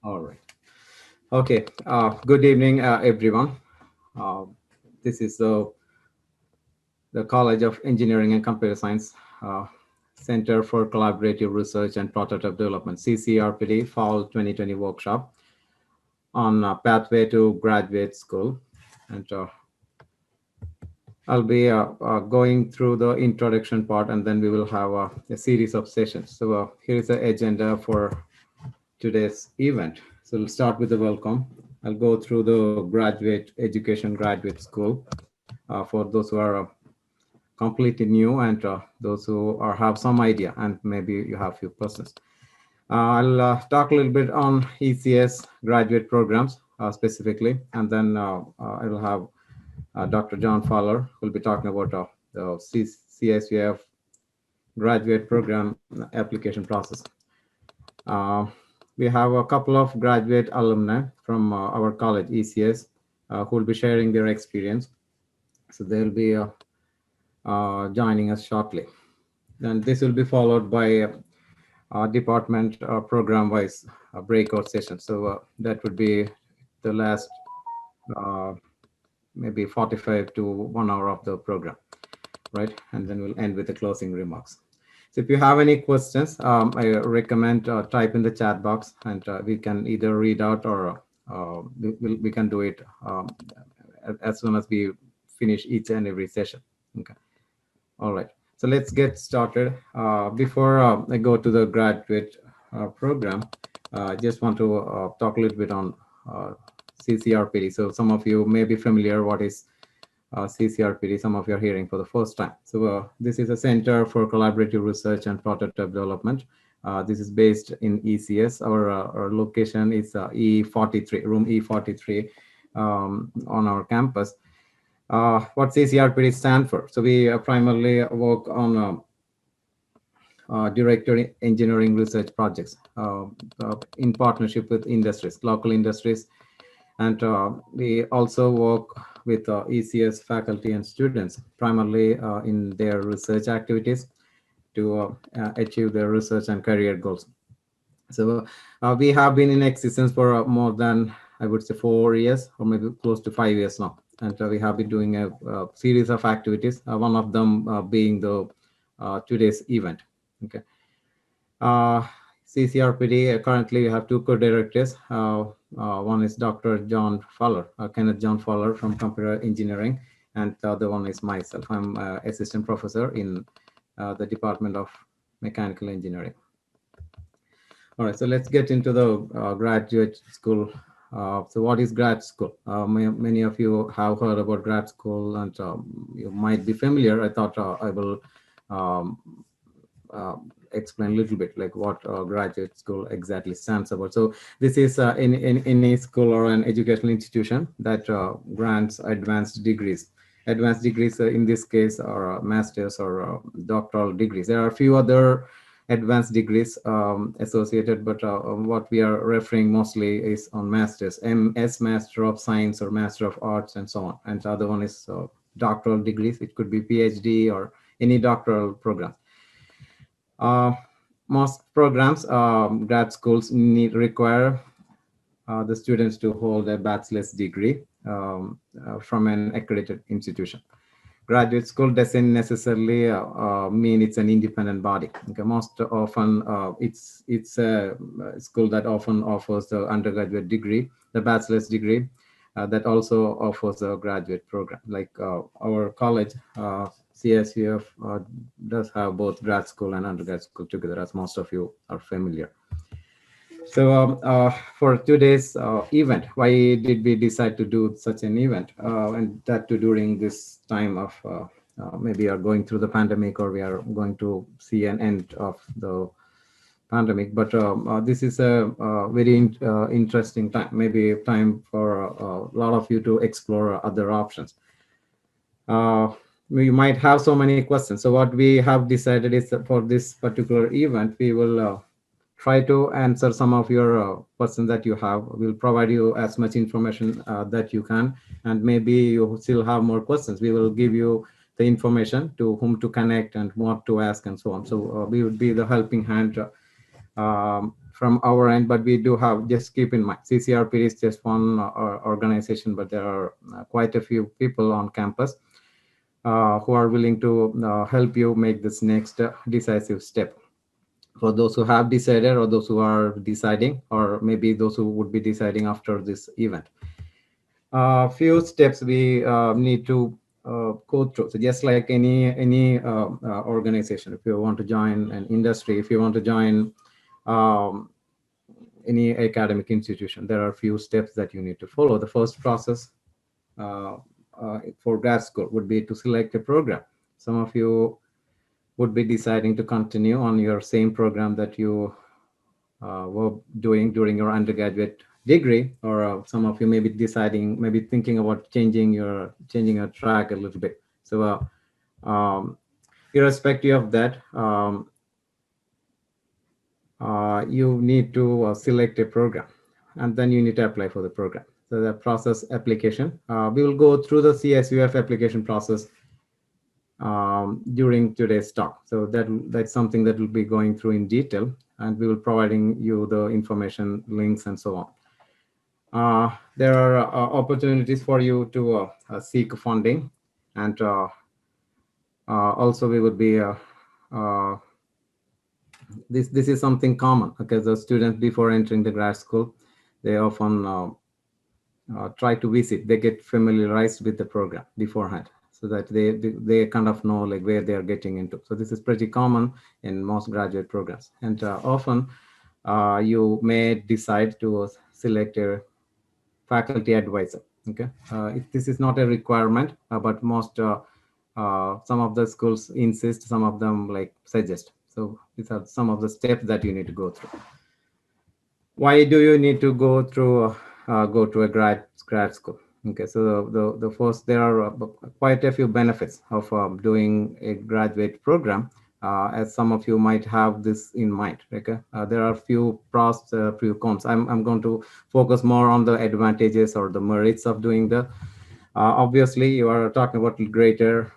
All right. Okay. Good evening, everyone. Uh, this is the College of Engineering and Computer Science uh, Center for Collaborative Research and Prototype Development, CCRPD Fall 2020 workshop on pathway to graduate school. And I'll be going through the introduction part, and then we will have a series of sessions. So here is the agenda for today's event. So we'll start with the welcome. I'll go through the graduate education, graduate school for those who are completely new and those who are have some idea and maybe you have few questions. I'll talk a little bit on ECS graduate programs specifically, and then I will have Dr. John Fowler who will be talking about the CSUF graduate program application process. Uh, we have a couple of graduate alumni from our college, ECS, who will be sharing their experience. So they'll be joining us shortly. And this will be followed by department program-wise breakout session. So that would be the last uh, maybe 45 to 1 hour of the program, right? And then we'll end with the closing remarks. So if you have any questions, I recommend type in the chat box, and we can either read out or we can do it as soon as we finish each and every session. Okay. All right. So let's get started. Before I go to the graduate program, I just want to talk a little bit on CCRPD. So some of you may be familiar what is CCRPD, some of you are hearing for the first time. So this is a Center for Collaborative Research and Prototype Development. This is based in ECS. Our location is E43, room E43 on our campus. What CCRPD stand for? So we primarily work on director engineering research projects in partnership with industries, local industries. And we also work with ECS faculty and students, primarily in their research activities to achieve their research and career goals. So we have been in existence for more than, I would say, 4 years or maybe close to 5 years now. And we have been doing a series of activities, one of them being the today's event. Okay. CCRPD, currently we have two co-directors. One is Dr. John Fowler, Kenneth John Fowler from Computer Engineering, and the other one is myself. I'm assistant professor in the Department of Mechanical Engineering. All right, so let's get into the graduate school. So what is grad school? Many of you have heard about grad school, and you might be familiar. I thought I will explain a little bit like what graduate school exactly stands about. So this is in any school or an educational institution that grants advanced degrees. Advanced degrees in this case are master's or doctoral degrees. There are a few other advanced degrees associated, but what we are referring mostly is on master's, MS, Master of Science or Master of Arts and so on. And the other one is doctoral degrees. It could be PhD or any doctoral program. Most programs, grad schools require the students to hold a bachelor's degree from an accredited institution. Graduate school doesn't necessarily mean it's an independent body. Okay, most often it's a school that often offers the undergraduate degree, the bachelor's degree, that also offers a graduate program. Like our college, CSUF, does have both grad school and undergrad school together, as most of you are familiar. So for today's event, why did we decide to do such an event? And that too during this time of maybe are going through the pandemic, or we are going to see an end of the pandemic. But this is a very interesting time, maybe time for a lot of you to explore other options. We might have so many questions. So what we have decided is that for this particular event, we will try to answer some of your questions that you have. We'll provide you as much information that you can, and maybe you still have more questions. We will give you the information to whom to connect and what to ask and so on. So we would be the helping hand from our end, but we do have, just keep in mind, CCRP is just one organization, but there are quite a few people on campus who are willing to help you make this next decisive step. For those who have decided, or those who are deciding, or maybe those who would be deciding after this event. Few steps we need to go through. So just like any organization, if you want to join an industry, if you want to join um, any academic institution, there are few steps that you need to follow. The first process uh, for grad school would be to select a program. Some of you would be deciding to continue on your same program that you were doing during your undergraduate degree, or some of you may be deciding, maybe thinking about changing your track a little bit. So irrespective of that, you need to select a program, and then you need to apply for the program. So the process application, we will go through the CSUF application process during today's talk. So that's something that we'll be going through in detail, and we will providing you the information, links, and so on. There are opportunities for you to seek funding, and also we would be this is something common, because the students before entering the grad school, they often try to visit, they get familiarized with the program beforehand, so that they kind of know like where they are getting into. So this is pretty common in most graduate programs, and often you may decide to select a faculty advisor. Okay, this is not a requirement, but most some of the schools insist, some of them like suggest. So these are some of the steps that you need to go through. Why do you need to go to a grad school? Okay, so the first, there are quite a few benefits of doing a graduate program, as some of you might have this in mind. Okay, there are few pros, few cons. I'm going to focus more on the advantages or the merits of doing the. Obviously, you are talking about greater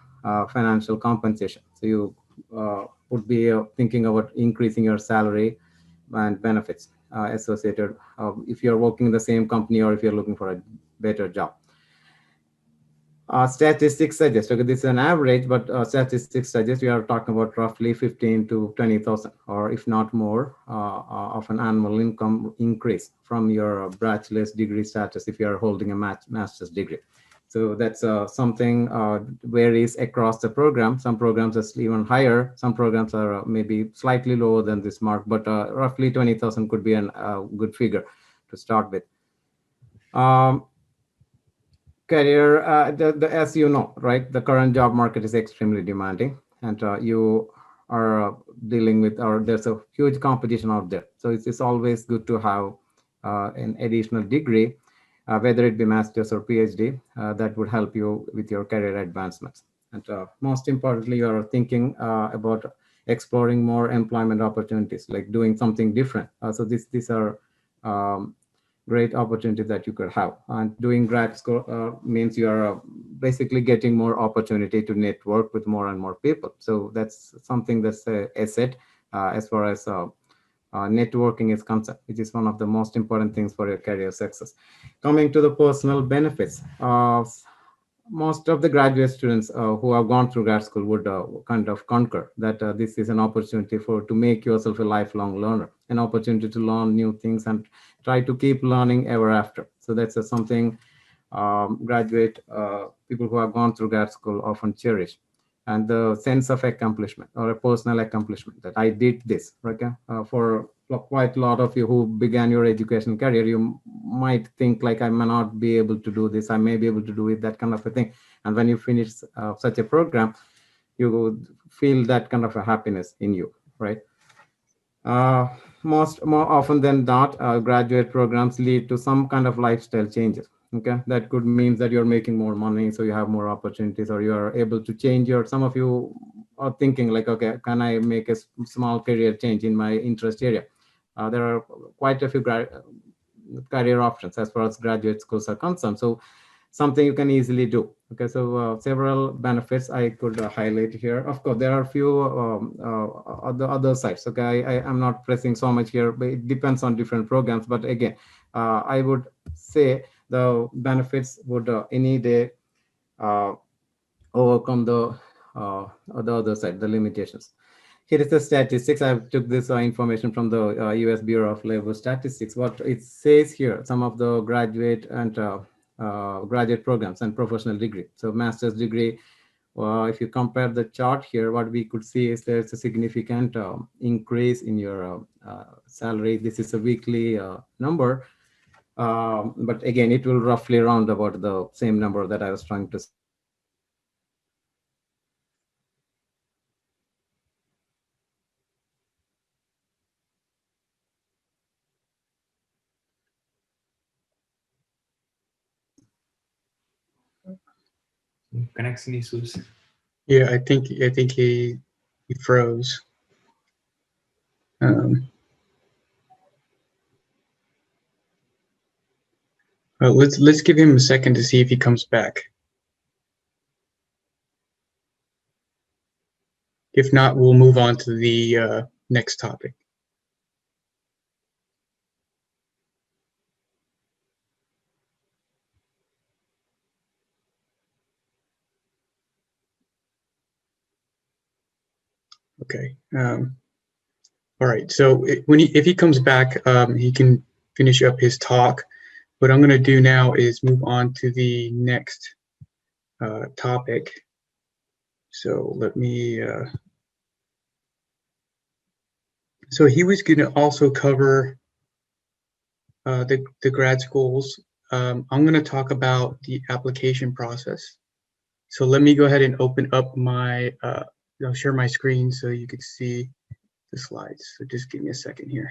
financial compensation. So you would be thinking about increasing your salary and benefits associated if you're working in the same company, or if you're looking for a better job. Statistics suggest, okay, this is an average, but statistics suggest we are talking about roughly 15 to 20,000, or if not more, of an annual income increase from your bachelor's degree status if you are holding a master's degree. So that's something varies across the program. Some programs are even higher. Some programs are maybe slightly lower than this mark, but roughly 20,000 could be a good figure to start with. Career, as you know, right, the current job market is extremely demanding, and you are dealing with, or there's a huge competition out there. So it's always good to have an additional degree, whether it be master's or PhD, that would help you with your career advancements. And most importantly, you are thinking about exploring more employment opportunities, like doing something different. So these are great opportunity that you could have. And doing grad school means you are basically getting more opportunity to network with more and more people. So that's something that's a asset as far as networking is concerned, which is one of the most important things for your career success. Coming to the personal benefits, most of the graduate students who have gone through grad school would kind of concur that this is an opportunity to make yourself a lifelong learner, an opportunity to learn new things and try to keep learning ever after. So that's something graduate people who have gone through grad school often cherish, and the sense of accomplishment or a personal accomplishment that I did this. Okay, for quite a lot of you who began your education career, you might think like I may not be able to do this, I may be able to do it, that kind of a thing. And when you finish such a program, you would feel that kind of a happiness in you, right? More often than not, graduate programs lead to some kind of lifestyle changes. Okay, that could mean that you're making more money, so you have more opportunities, or you are able to change your. Some of you are thinking like, okay, can I make a small career change in my interest area? There are quite a few career options as far as graduate schools are concerned. So something you can easily do. Okay, so several benefits I could highlight here. Of course, there are a few other sides. Okay, I'm not pressing so much here, but it depends on different programs. But again, I would say the benefits would any day uh, overcome the other side, the limitations. Here is the statistics. I took this information from the US Bureau of Labor Statistics. What it says here, some of the graduate and graduate programs and professional degree. So master's degree, if you compare the chart here, what we could see is there's a significant increase in your salary. This is a weekly number. But again, it will roughly round about the same number that I was trying to say. Connection issues. Yeah, I think he froze. Let's give him a second to see if he comes back. If not, we'll move on to the next topic. Okay. All right. So if he comes back, he can finish up his talk. What I'm going to do now is move on to the next topic. So let me. So he was going to also cover the grad schools. I'm going to talk about the application process. So let me go ahead and open up my. I'll share my screen so you can see the slides. So just give me a second here.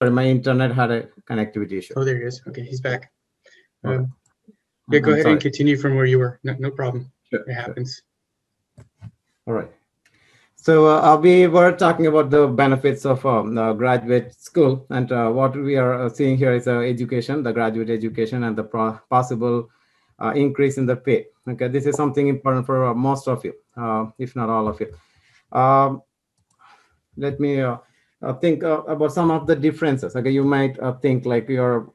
Sorry, my internet had a connectivity issue. Oh, there he is. Okay, he's back. Right. Yeah, go I'm ahead sorry. and continue from where you were. No problem. Sure, It happens. All right. So we were talking about the benefits of graduate school, and what we are seeing here is education, the graduate education, and the possible increase in the pay. Okay, this is something important for most of you, if not all of you. Um, Let me think about some of the differences. Okay, you might think like you're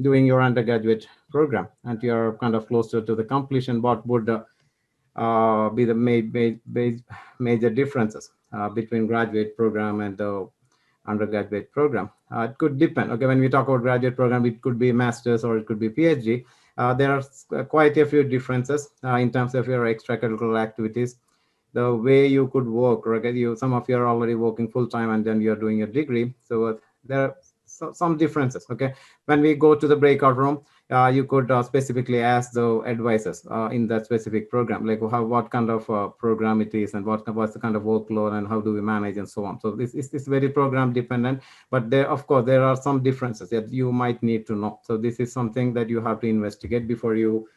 doing your undergraduate program and you're kind of closer to the completion. What would be the major differences between graduate program and the undergraduate program? It could depend. Okay, when we talk about graduate program, it could be master's or it could be PhD. There are quite a few differences in terms of your extracurricular activities, the way you could work. Right? Some of you are already working full time and then you're doing a degree. So there are some differences. Okay, when we go to the breakout room, you could specifically ask the advisors in that specific program, like what kind of program it is and what's the kind of workload and how do we manage and so on. So this is very program dependent, but there, of course, there are some differences that you might need to know. So this is something that you have to investigate before you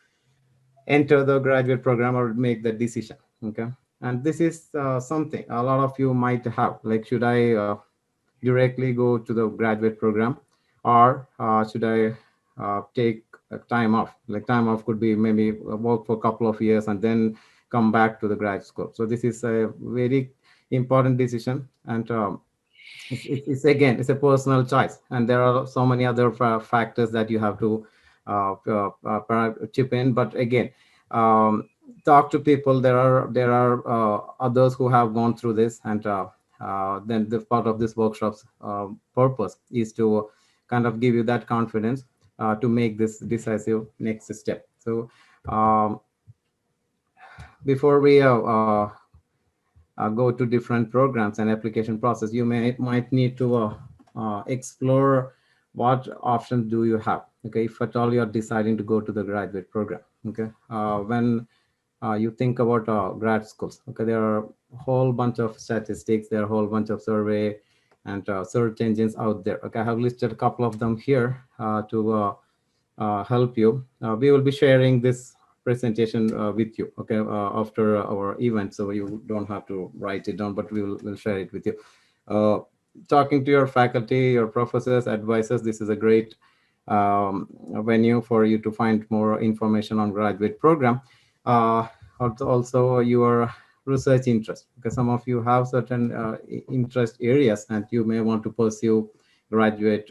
enter the graduate program or make the decision. Okay, and this is something a lot of you might have, like, should I directly go to the graduate program, or should I take time off? Like, time off could be maybe work for a couple of years and then come back to the grad school. So this is a very important decision, and it's again, it's a personal choice, and there are so many other factors that you have to chip in. But again, talk to people. There are others who have gone through this, and then the part of this workshop's purpose is to kind of give you that confidence to make this decisive next step. So before we go to different programs and application process, you might need to explore what options do you have. Okay, if at all you're deciding to go to the graduate program. Okay, when you think about grad schools, okay, there are a whole bunch of statistics, there are a whole bunch of survey and search engines out there. Okay, I have listed a couple of them here to help you. We will be sharing this presentation with you, okay, after our event, so you don't have to write it down, but we'll share it with you. Talking to your faculty, your professors, advisors, this is a great venue for you to find more information on graduate program. Also your research interest, because some of you have certain interest areas and you may want to pursue graduate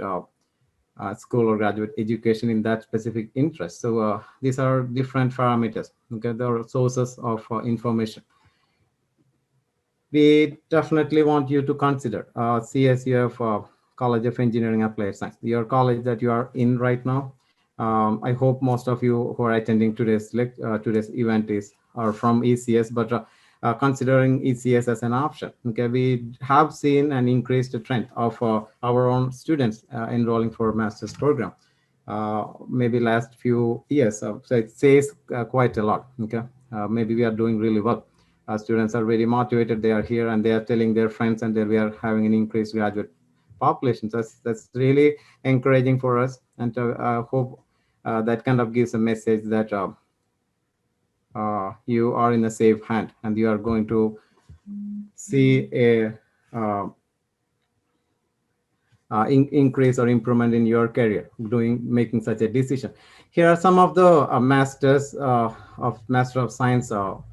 school or graduate education in that specific interest. So these are different parameters. Okay, there are sources of information. We definitely want you to consider CSUF, College of Engineering Applied Science, your college that you are in right now. I hope most of you who are attending today's event are from ECS, but considering ECS as an option. Okay, we have seen an increased trend of our own students enrolling for master's program. Maybe last few years, so it says quite a lot. Okay, maybe we are doing really well. Students are very motivated. They are here and they are telling their friends, and then we are having an increased graduate population. So that's really encouraging for us, and I hope that kind of gives a message that you are in a safe hand and you are going to see a increase or improvement in your career making such a decision. Here are some of the masters of Master of Science or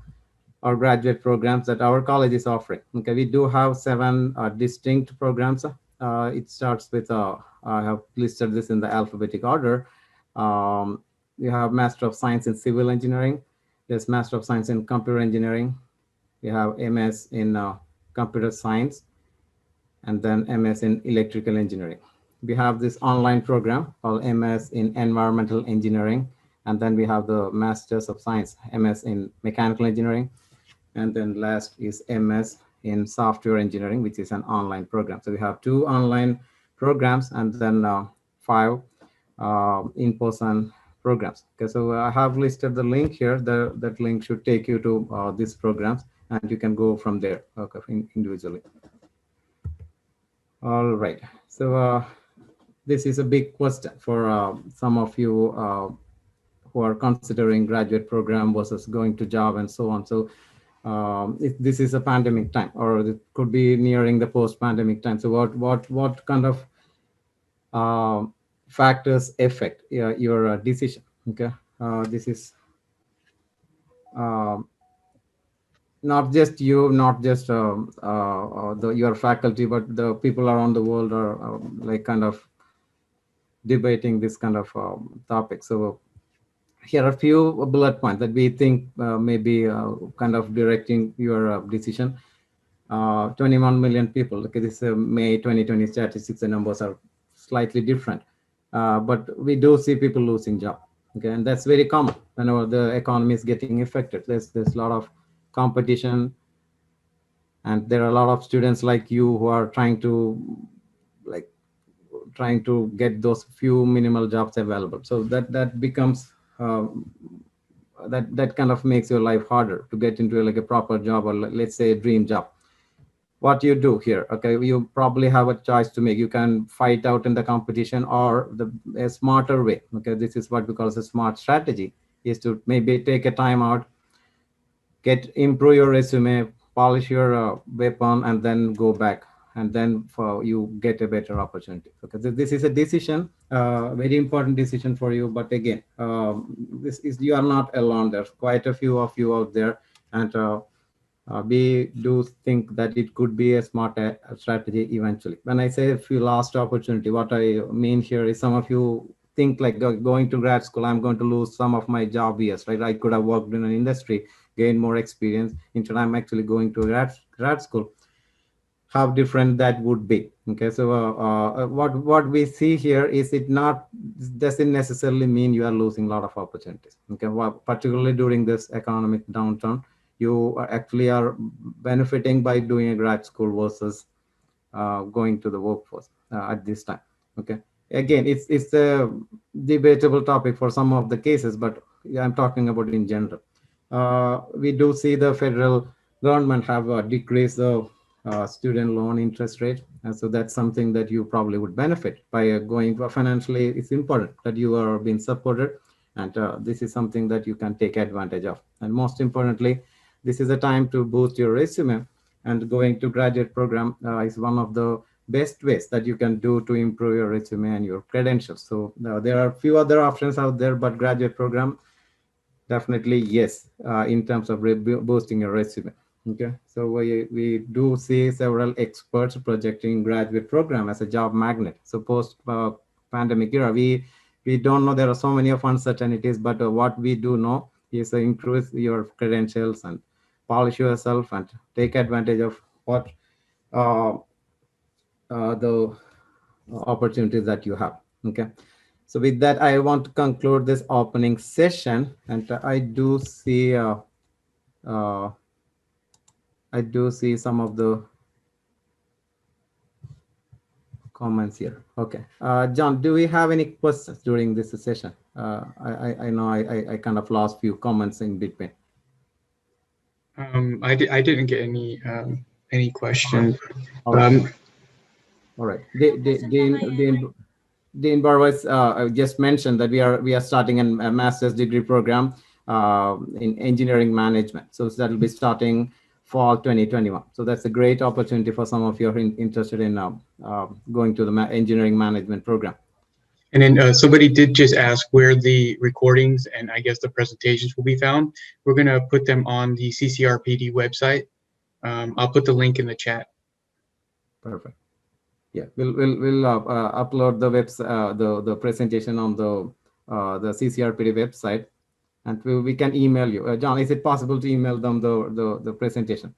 graduate programs that our college is offering. Okay, we do have 7 distinct programs. It starts with, I have listed this in the alphabetic order. We have Master of Science in Civil Engineering. There's Master of Science in Computer Engineering. We have MS in Computer Science, and then MS in Electrical Engineering. We have this online program called MS in Environmental Engineering, and then we have the Masters of Science, MS in Mechanical Engineering, and then last is MS in Software Engineering, which is an online program. So we have 2 online programs and then 5 in-person programs. Okay, so I have listed the link here. That link should take you to these programs, and you can go from there, okay, individually. All right. So this is a big question for some of you who are considering graduate program versus going to job and so on. So this is a pandemic time, or it could be nearing the post-pandemic time. So what kind of factors affect your decision? Okay, this is not just you, not just your faculty, but the people around the world are like kind of debating this kind of topic. So here are a few bullet points that we think may be kind of directing your decision. 21 million people. Okay, this is May 2020 statistics. The numbers are slightly different, but we do see people losing job. Okay, and that's very common whenever the economy is getting affected. There's a lot of competition, and there are a lot of students like you who are trying to get those few minimal jobs available. So that becomes that kind of makes your life harder to get into like a proper job, or let's say a dream job. What you do here, okay, you probably have a choice to make. You can fight out in the competition, or a smarter way. Okay, this is what we call as a smart strategy, is to maybe take a time out, improve your resume, polish your weapon, and then go back, and then for you get a better opportunity. Okay, so this is a decision, very important decision for you. But again, you are not alone. There's quite a few of you out there, and we do think that it could be a smart strategy eventually. When I say if you lost opportunity, what I mean here is some of you think like going to grad school, I'm going to lose some of my job years, right? I could have worked in an industry, gain more experience. Instead, I'm actually going to grad school. How different that would be. Okay, so what we see here is doesn't necessarily mean you are losing a lot of opportunities. Okay, well, particularly during this economic downturn, you actually are benefiting by doing a grad school versus going to the workforce at this time. Okay, again, it's a debatable topic for some of the cases, but I'm talking about in general. We do see the federal government have decreased the student loan interest rate, and so that's something that you probably would benefit by going financially. It's important that you are being supported, and this is something that you can take advantage of. And most importantly, this is a time to boost your resume, and going to graduate program is one of the best ways that you can do to improve your resume and your credentials. So there are a few other options out there, but graduate program, definitely yes, in terms of boosting your resume. Okay, so we do see several experts projecting graduate program as a job magnet. So post pandemic era, we don't know, there are so many of uncertainties, but what we do know is increase your credentials and polish yourself and take advantage of what the opportunities that you have. Okay, so with that, I want to conclude this opening session, and uh, I do see some of the comments here. Okay, John, do we have any questions during this session? I know I kind of lost few comments in between. I didn't get any questions. All right. Um, All right. Dean Barwas just mentioned that we are starting a master's degree program in engineering management. So that will be starting fall 2021. So that's a great opportunity for some of you who are interested in going to the engineering management program. And then somebody did just ask where the recordings and I guess the presentations will be found. We're going to put them on the CCRPD website. I'll put the link in the chat. Perfect. Yeah, we'll upload the the presentation on the CCRPD website, and we can email you. John, is it possible to email them the presentation?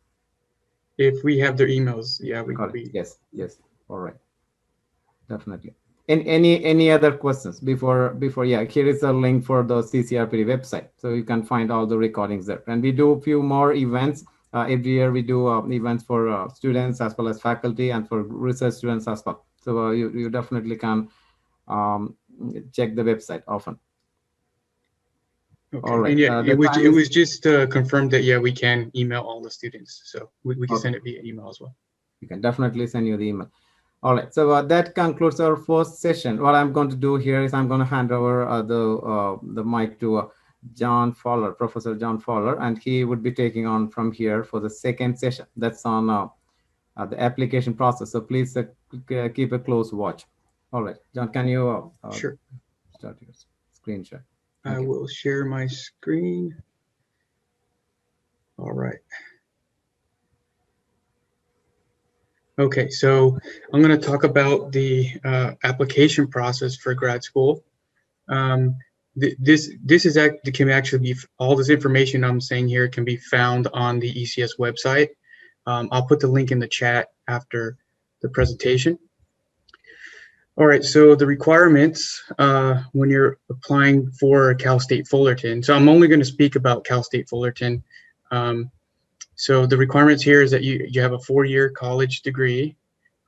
If we have their emails, yeah, Yes. All right. Definitely. And any other questions before? Yeah, here is a link for the CCRPD website, so you can find all the recordings there. And we do a few more events every year. We do events for students as well as faculty, and for research students as well. So you definitely can check the website often. Okay. All right. And yeah, it was just confirmed that yeah, we can email all the students, so we can send it via email as well. You can definitely send you the email. All right, so that concludes our first session. What I'm going to do here is I'm going to hand over the mic to John Fowler, Professor John Fowler, and he would be taking on from here for the second session. That's on the application process. So please keep a close watch. All right, John, can you sure start your screen share? I will share my screen. All right. Okay, so I'm going to talk about the application process for grad school. This can actually be, all this information I'm saying here can be found on the ECS website. I'll put the link in the chat after the presentation. All right, so the requirements when you're applying for Cal State Fullerton. So I'm only going to speak about Cal State Fullerton. So the requirements here is that you have a 4-year college degree,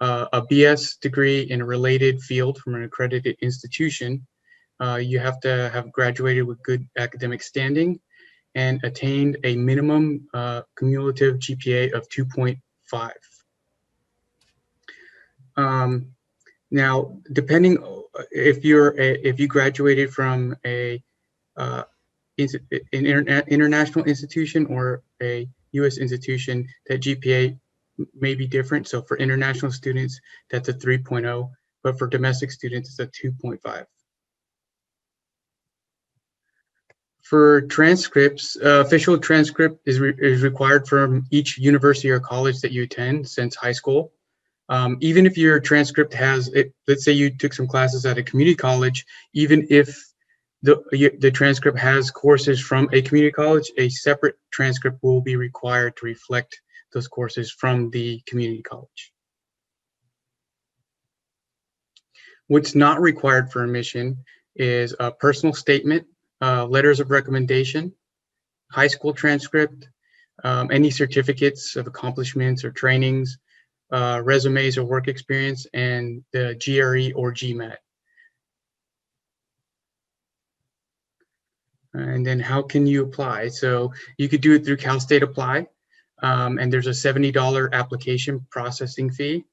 a BS degree in a related field from an accredited institution. You have to have graduated with good academic standing and attained a minimum cumulative GPA of 2.5. Now, depending if you graduated from an international institution or a U.S. institution, that GPA may be different. So for international students, that's a 3.0, but for domestic students, it's a 2.5. For transcripts, official transcript is required from each university or college that you attend since high school. Even if your transcript has, let's say you took some classes at a community college, even if the transcript has courses from a community college, a separate transcript will be required to reflect those courses from the community college. What's not required for admission is a personal statement, letters of recommendation, high school transcript, any certificates of accomplishments or trainings, resumes or work experience, and the GRE or GMAT. And then how can you apply? So you could do it through Cal State Apply, and there's a $70 application processing fee.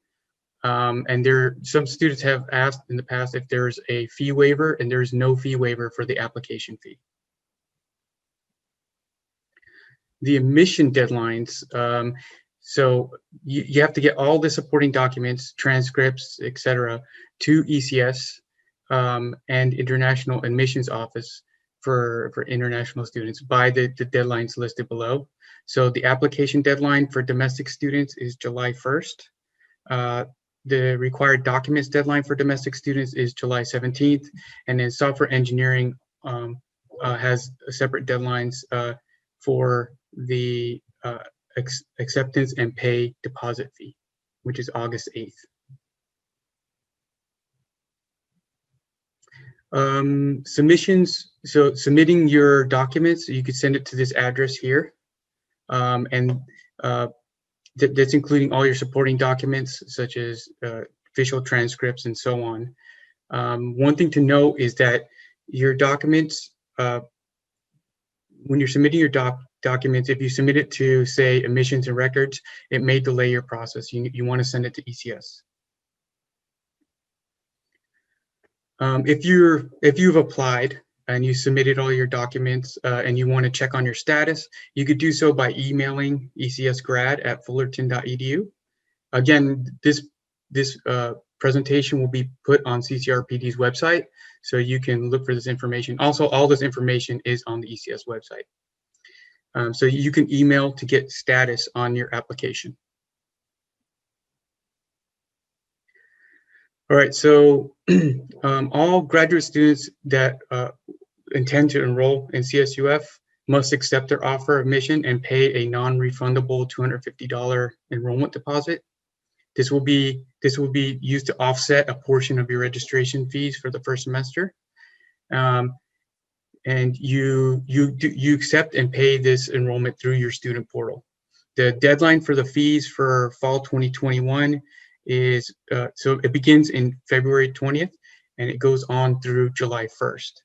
And some students have asked in the past if there's a fee waiver, and there's no fee waiver for the application fee. The admission deadlines, So you have to get all the supporting documents, transcripts, etc., to ECS and International Admissions Office for international students by the deadlines listed below. So the application deadline for domestic students is July 1st. The required documents deadline for domestic students is July 17th. And then software engineering has separate deadlines for the acceptance and pay deposit fee, which is August 8th. Submissions, so submitting your documents, you could send it to this address here. That's including all your supporting documents, such as official transcripts and so on. One thing to note is that your documents, when you're submitting your documents, if you submit it to, say, admissions and records, it may delay your process. You want to send it to ECS. If you've applied and you submitted all your documents and you want to check on your status, you could do so by emailing ecsgrad@fullerton.edu. Again, this presentation will be put on CCRPD's website, so you can look for this information. Also, all this information is on the ECS website. So you can email to get status on your application. All right, so all graduate students that intend to enroll in CSUF must accept their offer of admission and pay a non-refundable $250 enrollment deposit. This will be used to offset a portion of your registration fees for the first semester. And you accept and pay this enrollment through your student portal. The deadline for the fees for fall 2021 is, so it begins in February 20th and it goes on through July 1st.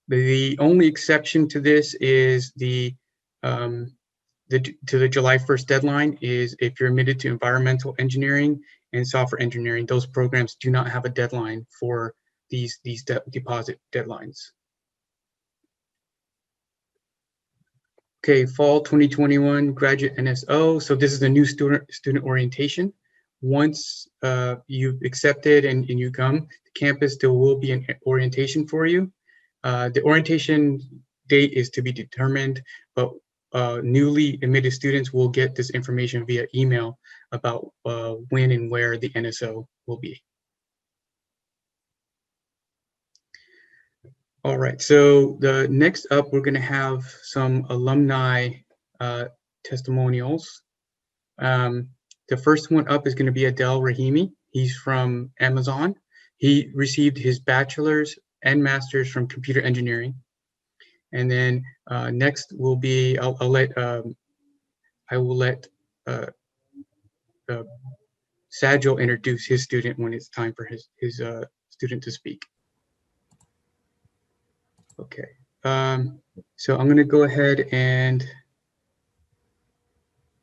The only exception to this is to the July 1st deadline is if you're admitted to environmental engineering and software engineering. Those programs do not have a deadline for these deposit deadlines. Okay, fall 2021 graduate NSO. So this is the new student orientation. Once you've accepted and you come to campus, there will be an orientation for you. The orientation date is to be determined, but newly admitted students will get this information via email about when and where the NSO will be. All right, so the next up, we're gonna have some alumni testimonials. The first one up is gonna be Adel Rahimi. He's from Amazon. He received his bachelor's and master's from computer engineering. And then next will be, I will let Sajil introduce his student when it's time for his student to speak. Okay, so I'm gonna go ahead and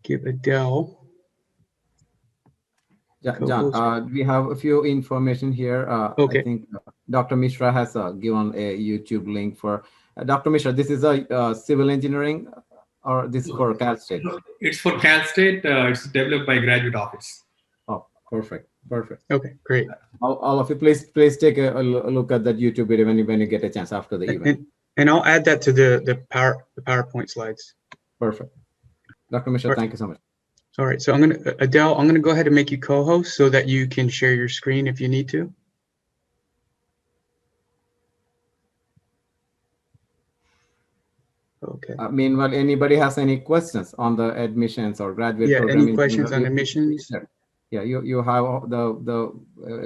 give Adele. John, we have a few information here. Okay. I think Dr. Mishra has given a YouTube link for Dr. Mishra. This is a civil engineering, or this is for Cal State? It's for Cal State. It's developed by Graduate Office. Oh, perfect. Okay, great. All of you, please take a look at that YouTube video when you get a chance after the event. And I'll add that to the PowerPoint slides. Perfect. Dr. Mishra, thank you so much. All right, so Adele, I'm gonna go ahead and make you co-host so that you can share your screen if you need to. Okay. Meanwhile, anybody has any questions on the admissions or graduate program? Any questions on admissions? Yeah, you have the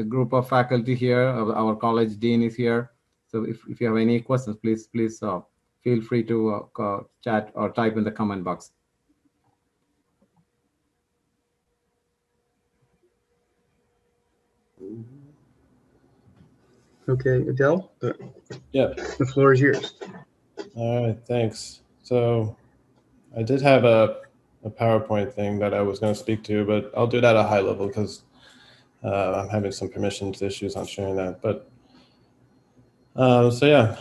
group of faculty here. Our college dean is here. So if you have any questions, please feel free to chat or type in the comment box. Okay, Adele. Yeah. The floor is yours. All right, thanks. So I did have a PowerPoint thing that I was going to speak to, but I'll do that at a high level because I'm having some permissions issues on sharing that. But so yeah,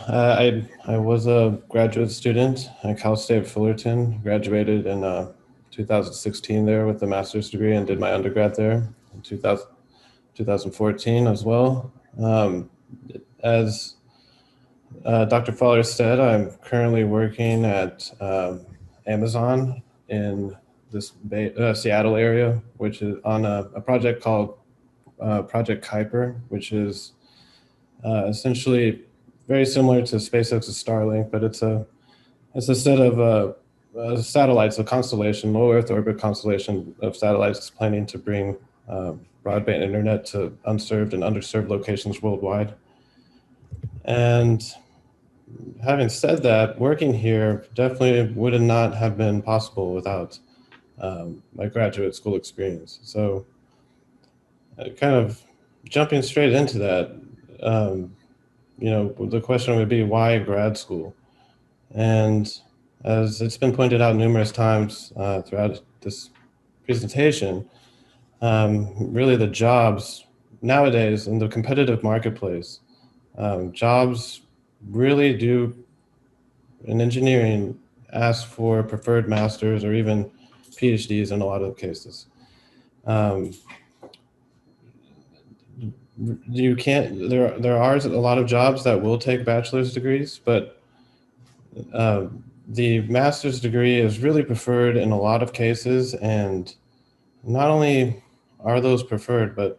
I was a graduate student at Cal State Fullerton, graduated in 2016 there with the master's degree and did my undergrad there in 2014 as well. As Dr. Fowler said, I'm currently working at Amazon in this Seattle area, which is on a project called Project Kuiper, which is essentially very similar to SpaceX's Starlink, but it's a set of satellites, a constellation, low Earth orbit constellation of satellites planning to bring broadband internet to unserved and underserved locations worldwide. And having said that, working here definitely would not have been possible without my graduate school experience. So kind of jumping straight into that, the question would be, why grad school? And as it's been pointed out numerous times throughout this presentation, really the jobs nowadays in the competitive marketplace, jobs really do in engineering ask for preferred masters or even PhDs in a lot of cases. There are a lot of jobs that will take bachelor's degrees, but the master's degree is really preferred in a lot of cases. And not only are those preferred, but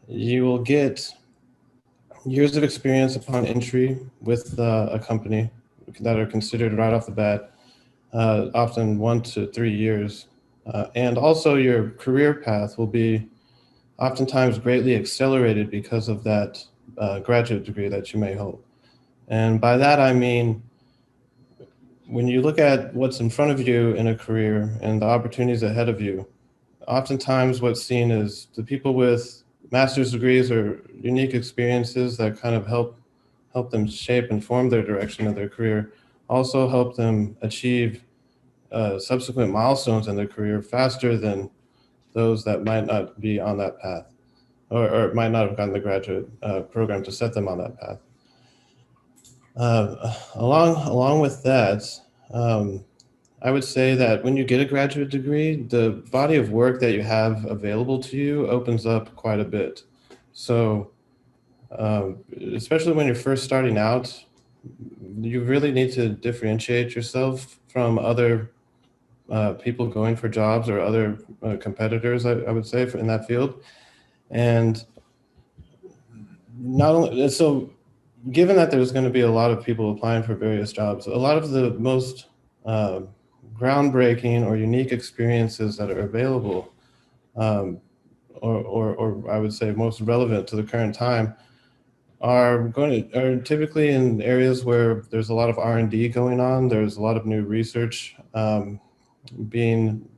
you will get years of experience upon entry with a company that are considered right off the bat, often 1 to 3 years. And also your career path will be oftentimes greatly accelerated because of that graduate degree that you may hold. And by that, I mean, when you look at what's in front of you in a career and the opportunities ahead of you, oftentimes what's seen is the people with master's degrees or unique experiences that kind of help them shape and form their direction of their career, also help them achieve subsequent milestones in their career faster than those that might not be on that path or might not have gotten the graduate program to set them on that path. Along with that, I would say that when you get a graduate degree, the body of work that you have available to you opens up quite a bit. So especially when you're first starting out, you really need to differentiate yourself from other people going for jobs or other competitors, I would say, in that field. And not only, so given that there's going to be a lot of people applying for various jobs, a lot of the most groundbreaking or unique experiences that are available, or I would say most relevant to the current time, are typically in areas where there's a lot of R&D going on. There's a lot of new research being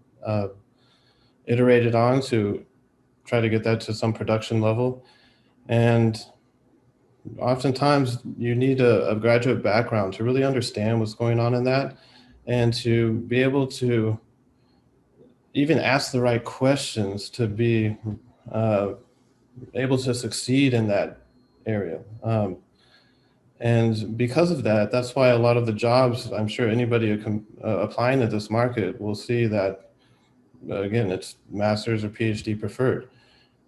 iterated on to try to get that to some production level. And oftentimes you need a graduate background to really understand what's going on in that and to be able to even ask the right questions to be able to succeed in that area. And because of that, that's why a lot of the jobs, I'm sure anybody applying to this market will see that, again, it's master's or PhD preferred,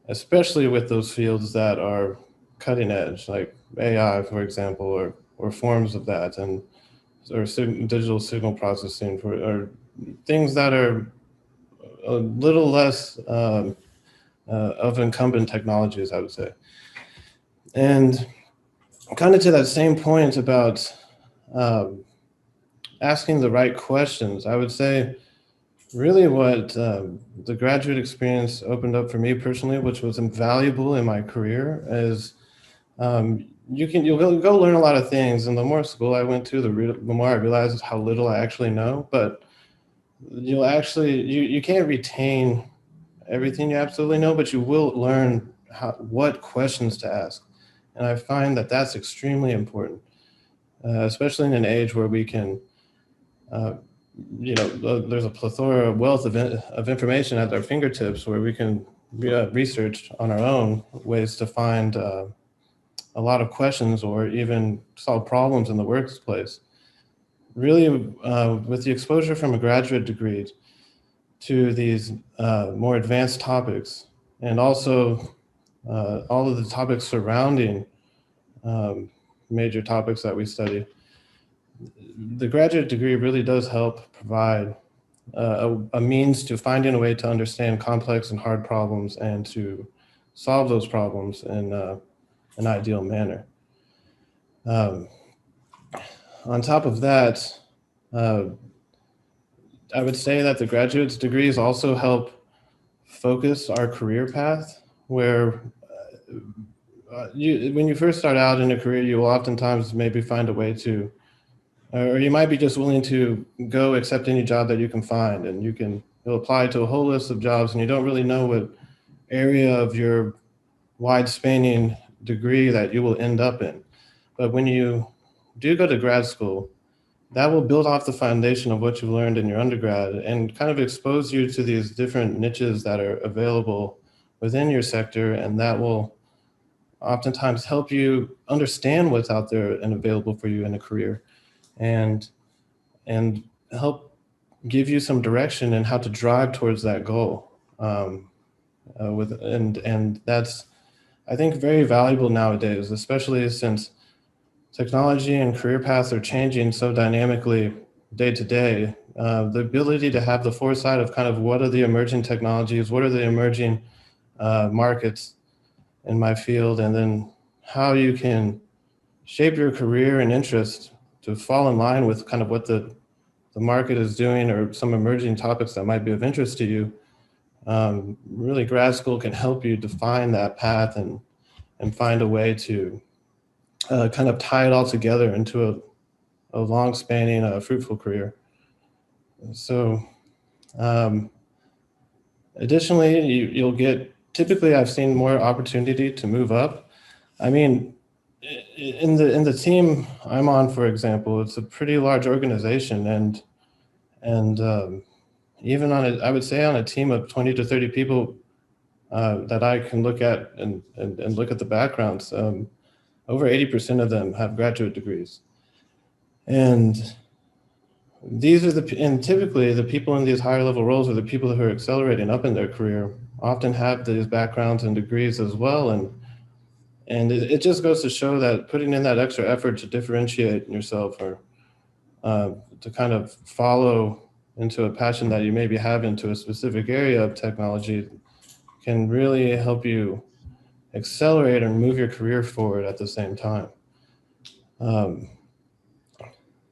especially with those fields that are cutting edge, like AI, for example, or forms of that, or digital signal processing, or things that are a little less of incumbent technologies, I would say. And kind of to that same point about asking the right questions, I would say really what the graduate experience opened up for me personally, which was invaluable in my career, is you'll go learn a lot of things. And the more school I went to, the more I realized how little I actually know. But you'll actually, you can't retain everything you absolutely know, but you will learn what questions to ask. And I find that that's extremely important, especially in an age where we can, there's a plethora, wealth of information at our fingertips where we can research on our own ways to find a lot of questions or even solve problems in the workplace. Really, with the exposure from a graduate degree, to these more advanced topics, and also all of the topics surrounding major topics that we study. The graduate degree really does help provide a means to finding a way to understand complex and hard problems and to solve those problems in an ideal manner. On top of that, I would say that the graduate degrees also help focus our career path, where when you first start out in a career, you will oftentimes maybe find a way to, or you might be just willing to go accept any job that you can find, and you'll apply to a whole list of jobs, and you don't really know what area of your wide spanning degree that you will end up in. But when you do go to grad school, that will build off the foundation of what you learned in your undergrad and kind of expose you to these different niches that are available within your sector, and that will oftentimes help you understand what's out there and available for you in a career, and help give you some direction in how to drive towards that goal. And that's, I think, very valuable nowadays, especially since technology and career paths are changing so dynamically day to day. The ability to have the foresight of kind of what are the emerging technologies, what are the emerging markets in my field, and then how you can shape your career and interest to fall in line with kind of what the market is doing or some emerging topics that might be of interest to you. Really, grad school can help you define that path and find a way to kind of tie it all together into a long spanning, fruitful career. So additionally, you'll get, typically I've seen more opportunity to move up. I mean, in the team I'm on, for example, it's a pretty large organization, and even on I would say on a team of 20 to 30 people that I can look at and look at the backgrounds, over 80% of them have graduate degrees. And these are and typically the people in these higher level roles are the people who are accelerating up in their career, often have these backgrounds and degrees as well. And it just goes to show that putting in that extra effort to differentiate yourself, or to kind of follow into a passion that you maybe have into a specific area of technology, can really help you accelerate and move your career forward at the same time.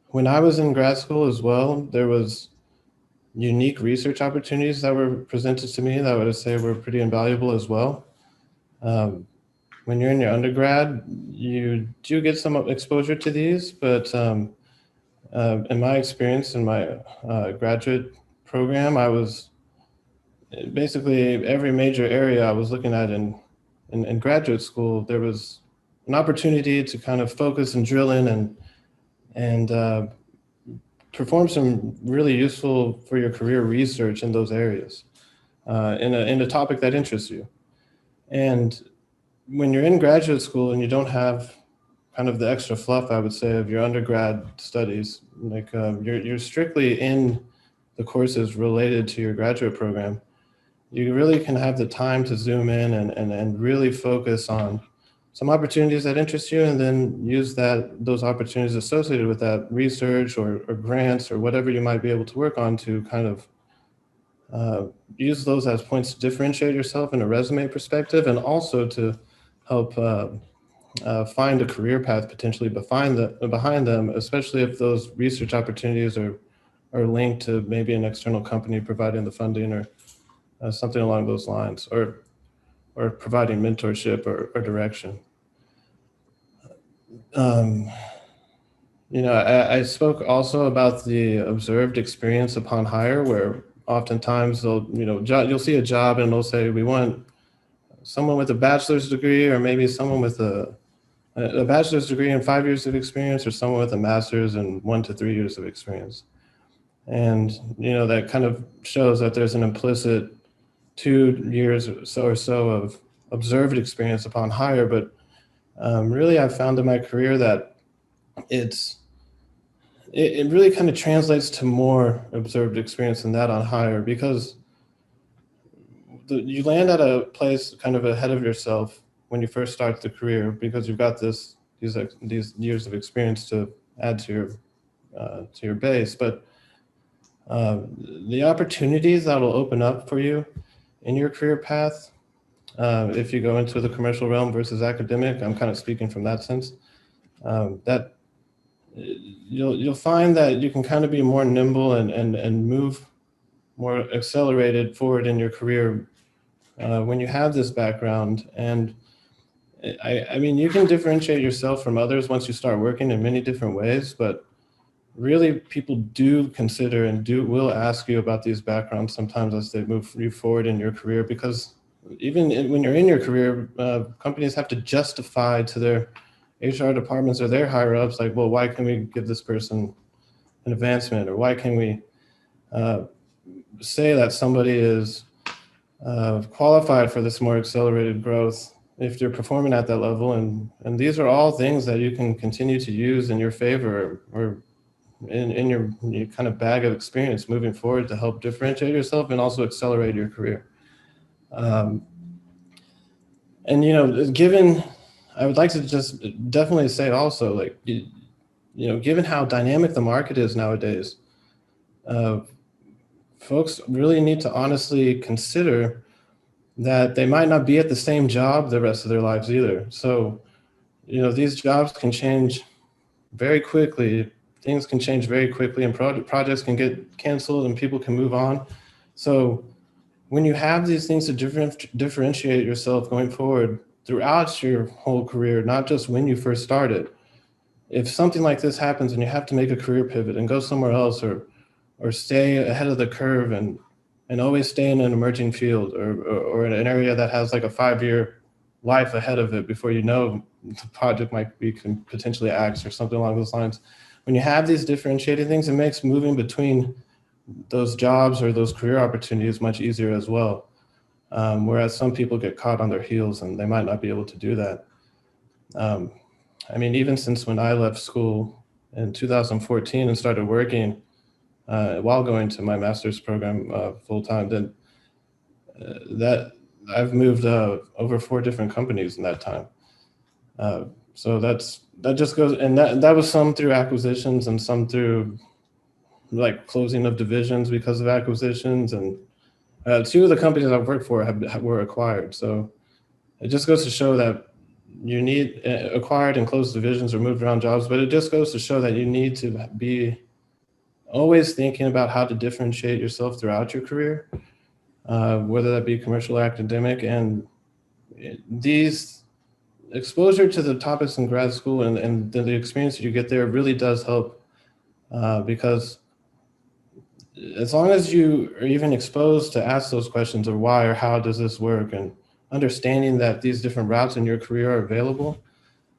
When I was in grad school as well, there was unique research opportunities that were presented to me that I would say were pretty invaluable as well. When you're in your undergrad, you do get some exposure to these, but in my experience in my graduate program, I was basically every major area I was looking at in graduate school, there was an opportunity to kind of focus and drill in and perform some really useful for your career research in those areas, in a topic that interests you. And when you're in graduate school and you don't have kind of the extra fluff, I would say, of your undergrad studies, like you're strictly in the courses related to your graduate program, you really can have the time to zoom in and really focus on some opportunities that interest you, and then use those opportunities associated with that research or grants or whatever you might be able to work on to kind of use those as points to differentiate yourself in a resume perspective, and also to help find a career path potentially behind them, especially if those research opportunities are linked to maybe an external company providing the funding or something along those lines, or providing mentorship or direction. I spoke also about the observed experience upon hire, where oftentimes you'll see a job and they'll say, we want someone with a bachelor's degree, or maybe someone with a bachelor's degree and 5 years of experience, or someone with a master's and 1 to 3 years of experience. And, that kind of shows that there's an implicit 2 years or so of observed experience upon hire. But really, I've found in my career that it really kind of translates to more observed experience than that on hire, because you land at a place kind of ahead of yourself when you first start the career, because you've got these years of experience to add to your base. But the opportunities that will open up for you in your career path, if you go into the commercial realm versus academic, I'm kind of speaking from that sense, that you'll find that you can kind of be more nimble and move more accelerated forward in your career when you have this background. And I mean, you can differentiate yourself from others once you start working in many different ways, but really people do consider and will ask you about these backgrounds sometimes as they move you forward in your career, because even when you're in your career, companies have to justify to their HR departments or their higher ups, like, well, why can we give this person an advancement, or why can we say that somebody is qualified for this more accelerated growth if you're performing at that level. And these are all things that you can continue to use in your favor, or in your kind of bag of experience moving forward to help differentiate yourself and also accelerate your career. And, you know, I would like to just definitely say also, like, you know, given how dynamic the market is nowadays, folks really need to honestly consider that they might not be at the same job the rest of their lives either. So, you know, these jobs can change very quickly. Things can change very quickly, and projects can get canceled and people can move on. So when you have these things to differentiate yourself going forward throughout your whole career, not just when you first started, if something like this happens and you have to make a career pivot and go somewhere else, or stay ahead of the curve and always stay in an emerging field, or in an area that has like a 5-year life ahead of it before you know the project might be potentially axed or something along those lines. When you have these differentiating things, it makes moving between those jobs or those career opportunities much easier as well. Whereas some people get caught on their heels and they might not be able to do that. I mean, even since when I left school in 2014 and started working while going to my master's program full time, then that I've moved over 4 different companies in that time. So that just goes, and that was some through acquisitions and some through like closing of divisions because of acquisitions. And 2 of the companies I've worked for were acquired. So it just goes to show that you need acquired and closed divisions or moved around jobs, but it just goes to show that you need to be always thinking about how to differentiate yourself throughout your career, whether that be commercial or academic. And these exposure to the topics in grad school and the experience that you get there really does help, because as long as you are even exposed to ask those questions of why or how does this work, and understanding that these different routes in your career are available,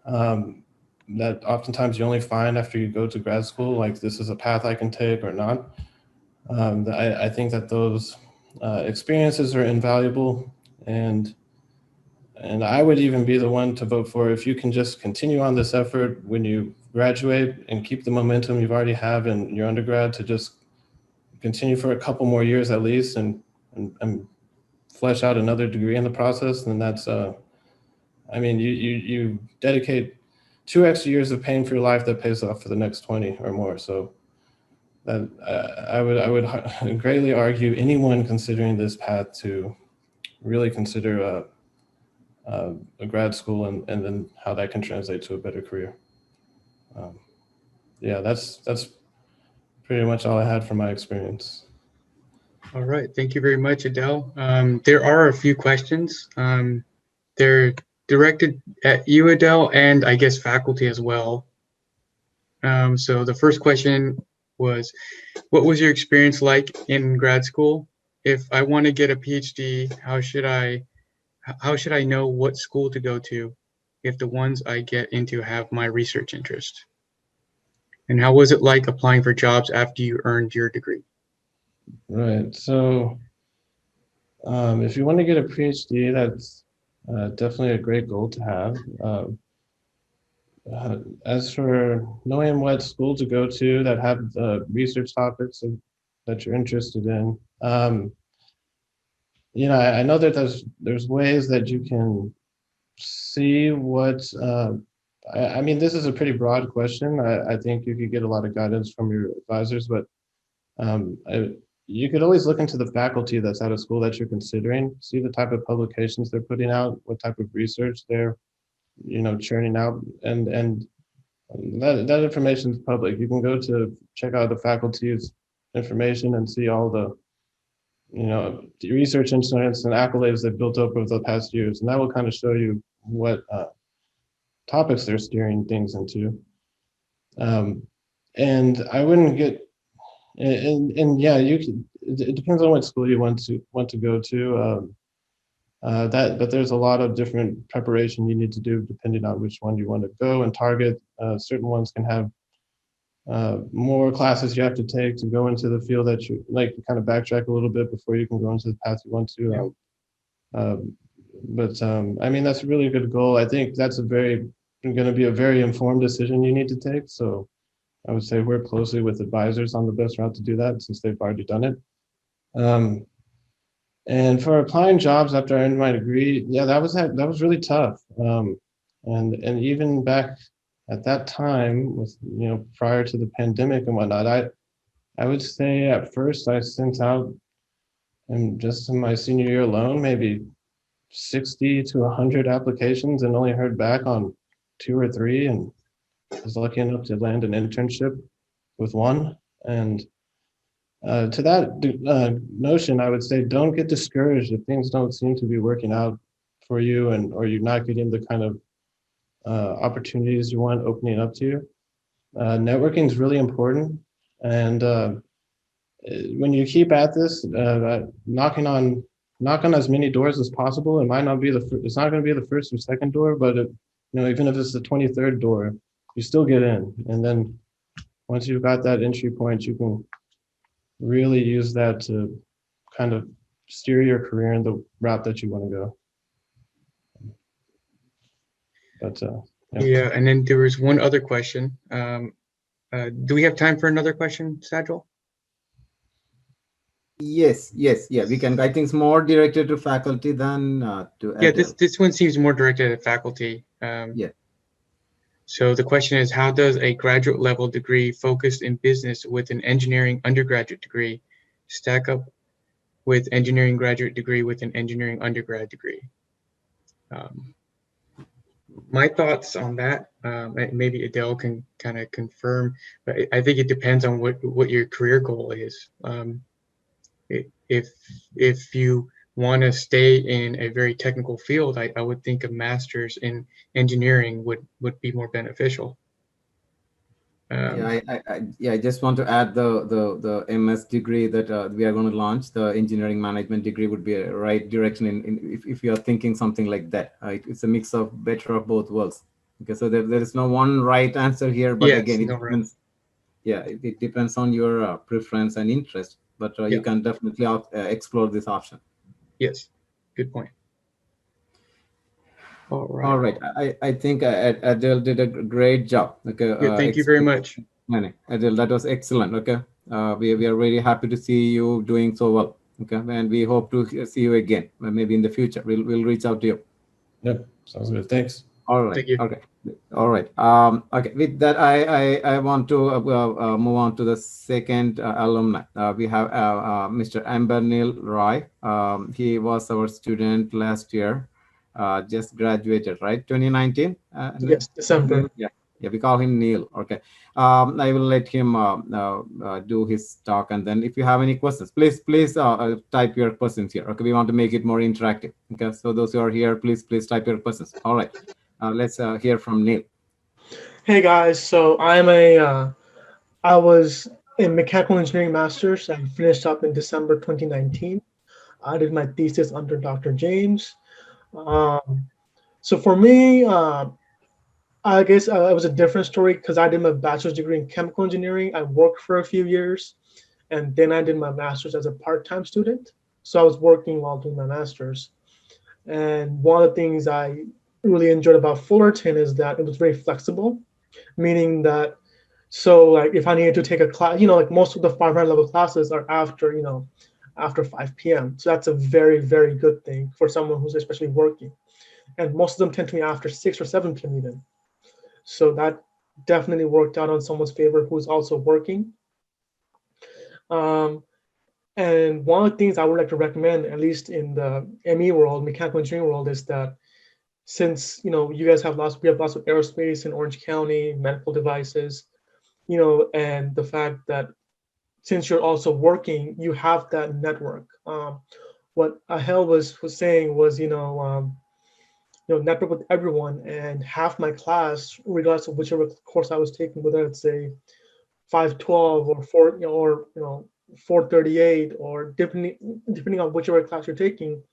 that oftentimes you only find after you go to grad school, like this is a path I can take or not. I think that those experiences are invaluable, and I would even be the one to vote for if you can just continue on this effort when you graduate and keep the momentum you've already have in your undergrad, to just continue for a couple more years at least and flesh out another degree in the process. Then that's, I mean, you dedicate 2 extra years of pain for your life that pays off for the next 20 or more. So that I would greatly argue anyone considering this path to really consider a grad school and then how that can translate to a better career. Yeah, that's pretty much all I had from my experience. All right, thank you very much, Adele. There are a few questions. They're directed at you, Adele, and I guess faculty as well. So the first question was, what was your experience like in grad school? If I want to get a PhD, how should I know what school to go to if the ones I get into have my research interest? And how was it like applying for jobs after you earned your degree? Right. So if you want to get a PhD, that's definitely a great goal to have. As for knowing what school to go to that have research topics that you're interested in, I know that there's ways that you can see what. I mean, this is a pretty broad question. I think you could get a lot of guidance from your advisors, but um, I, you could always look into the faculty that's at a school that you're considering, see the type of publications they're putting out, what type of research they're, churning out, and that information is public. You can go to check out the faculty's information and see all the research instruments and accolades they've built up over the past years, and that will kind of show you what topics they're steering things into. And I wouldn't get, and yeah, you can. It depends on what school you want to go to. But there's a lot of different preparation you need to do depending on which one you want to go and target. Certain ones can have more classes you have to take to go into the field that you like. Kind of backtrack a little bit before you can go into the path you want to. But I mean, that's a really good goal. I think that's going to be a very informed decision you need to take. So I would say work closely with advisors on the best route to do that since they've already done it. And for applying jobs after I earned my degree, yeah, that was really tough. And even back at that time, with prior to the pandemic and whatnot, I would say at first I sent out, and just in my senior year alone, maybe 60 to 100 applications and only heard back on 2 or 3, and was lucky enough to land an internship with one. And to that notion, I would say don't get discouraged if things don't seem to be working out for you, or you're not getting the kind of opportunities you want opening up to you. Networking is really important, and when you keep at this, knock on as many doors as possible. It might not be it's not going to be the first or second door, but even if it's the 23rd door, you still get in. And then once you've got that entry point, you can really use that to kind of steer your career in the route that you want to go. But Yeah, and then there was one other question. Do we have time for another question, Sajal? Yes, yeah, we can. I think it's more directed to faculty than to Yeah, Adele. this one seems more directed at faculty. Yeah. So the question is, how does a graduate level degree focused in business with an engineering undergraduate degree stack up with engineering graduate degree with an engineering undergrad degree? My thoughts on that, maybe Adele can kind of confirm, but I think it depends on what your career goal is. If you want to stay in a very technical field, I would think a master's in engineering would be more beneficial. I just want to add the MS degree that we are going to launch. The engineering management degree would be a right direction if you are thinking something like that. It's a mix of better of both worlds. Okay, so there is no one right answer here, but Yes, again, it no, depends. Yeah, it depends on your preference and interest, but you can definitely explore this option. Yes, good point. All right. All right. I think Adele did a great job. Okay. Yeah, thank you very much. Adele, that was excellent. Okay. We are really happy to see you doing so well. Okay. And we hope to see you again, maybe in the future. We'll reach out to you. Yep. Sounds good. Thanks. All right. Thank you. Okay. All right. Okay. With that, I want to move on to the second alumni. We have Mr. Amber Neil Roy. He was our student last year. Just graduated, right? 2019? Yes, December. Yeah, we call him Neil. Okay. I will let him do his talk, and then if you have any questions, please type your questions here. Okay, we want to make it more interactive. Okay, so those who are here, please type your questions. All right, let's hear from Neil. Hey guys, so I was in mechanical engineering master's. I finished up in December 2019. I did my thesis under Dr. James. So for me, I guess it was a different story because I did my bachelor's degree in chemical engineering. I worked for a few years, and then I did my master's as a part-time student. So I was working while doing my master's. And one of the things I really enjoyed about Fullerton is that it was very flexible, meaning that, so like if I needed to take a class, like most of the 500 level classes are after, after 5 p.m. So that's a very, very good thing for someone who's especially working. And most of them tend to be after 6 or 7 p.m. even. So that definitely worked out on someone's favor who's also working. And one of the things I would like to recommend, at least in the ME world, mechanical engineering world, is that since you guys have we have lots of aerospace in Orange County, medical devices, and the fact that since you're also working, you have that network. What Ahel was saying was, network with everyone, and half my class, regardless of whichever course I was taking, whether it's a 512 or 438, or depending on whichever class you're taking,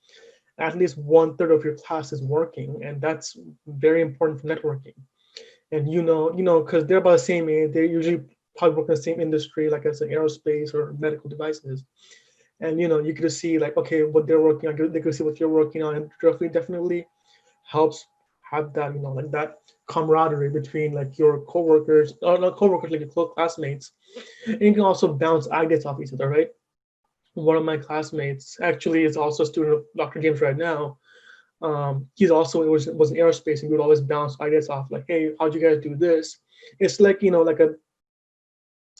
at least 1/3 of your class is working, and that's very important for networking. And because they're about the same age, they usually probably work in the same industry, like I said, aerospace or medical devices. And you could see like, okay, what they're working on, they could see what you're working on, and definitely helps have that, like that camaraderie between like your coworkers, or not coworkers, like your close classmates. And you can also bounce ideas off each other, right? One of my classmates actually is also a student of Dr. James right now. He's also was in aerospace, and we would always bounce ideas off, like, hey, how'd you guys do this? It's like,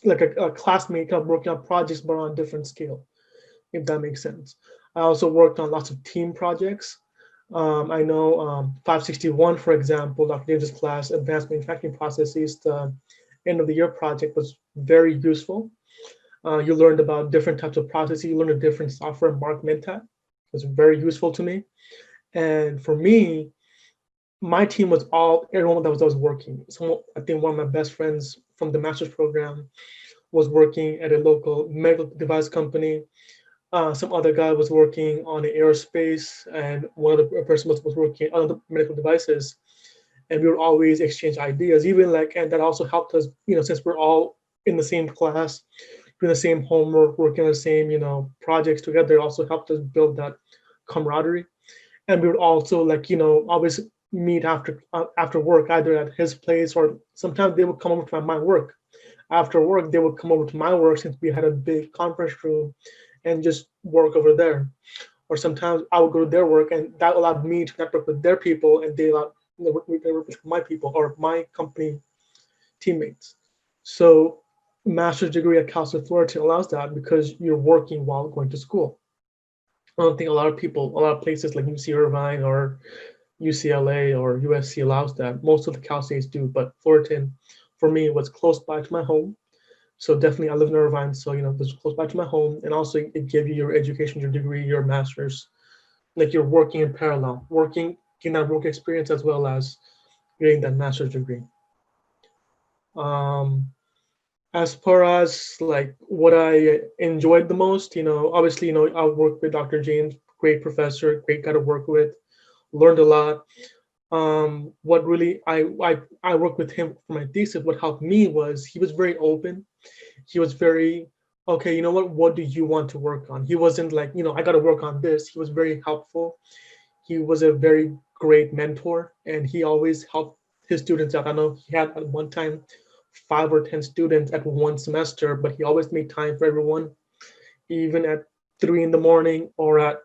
like a classmate kind of working on projects, but on a different scale, if that makes sense. I also worked on lots of team projects. I know 561, for example, Dr. James's class, Advanced Manufacturing Processes, the end of the year project was very useful. You learned about different types of processes. You learned a different software, Mark Mentat. It was very useful to me. And for me, my team was everyone that was working. So I think one of my best friends from the master's program was working at a local medical device company. Some other guy was working on aerospace, and one of the person was working on the medical devices. And we would always exchange ideas, and that also helped us, since we're all in the same class, doing the same homework, working on the same, projects together, also helped us build that camaraderie. And we would also always meet after work, either at his place, or sometimes they would come over to my work. After work, they would come over to my work, since we had a big conference room, and just work over there. Or sometimes I would go to their work, and that allowed me to network with their people, and they allowed me to work with my people or my company teammates. So master's degree at Cal State Fullerton allows that, because you're working while going to school. I don't think a lot of places like UC Irvine or UCLA or USC allows that. Most of the Cal States do, but Fullerton, for me, was close by to my home. So definitely, I live in Irvine, so this is close by to my home, and also it gave you your education, your degree, your master's, like you're working in parallel, getting that work experience as well as getting that master's degree. As far as like what I enjoyed the most, obviously, I worked with Dr. James, great professor, great guy to work with, learned a lot. What really I worked with him for my thesis. What helped me was he was very open. He was very, okay, what do you want to work on? He wasn't like, I got to work on this. He was very helpful. He was a very great mentor, and he always helped his students out. I know he had at one time 5 or 10 students at one semester, but he always made time for everyone, even at 3 in the morning or at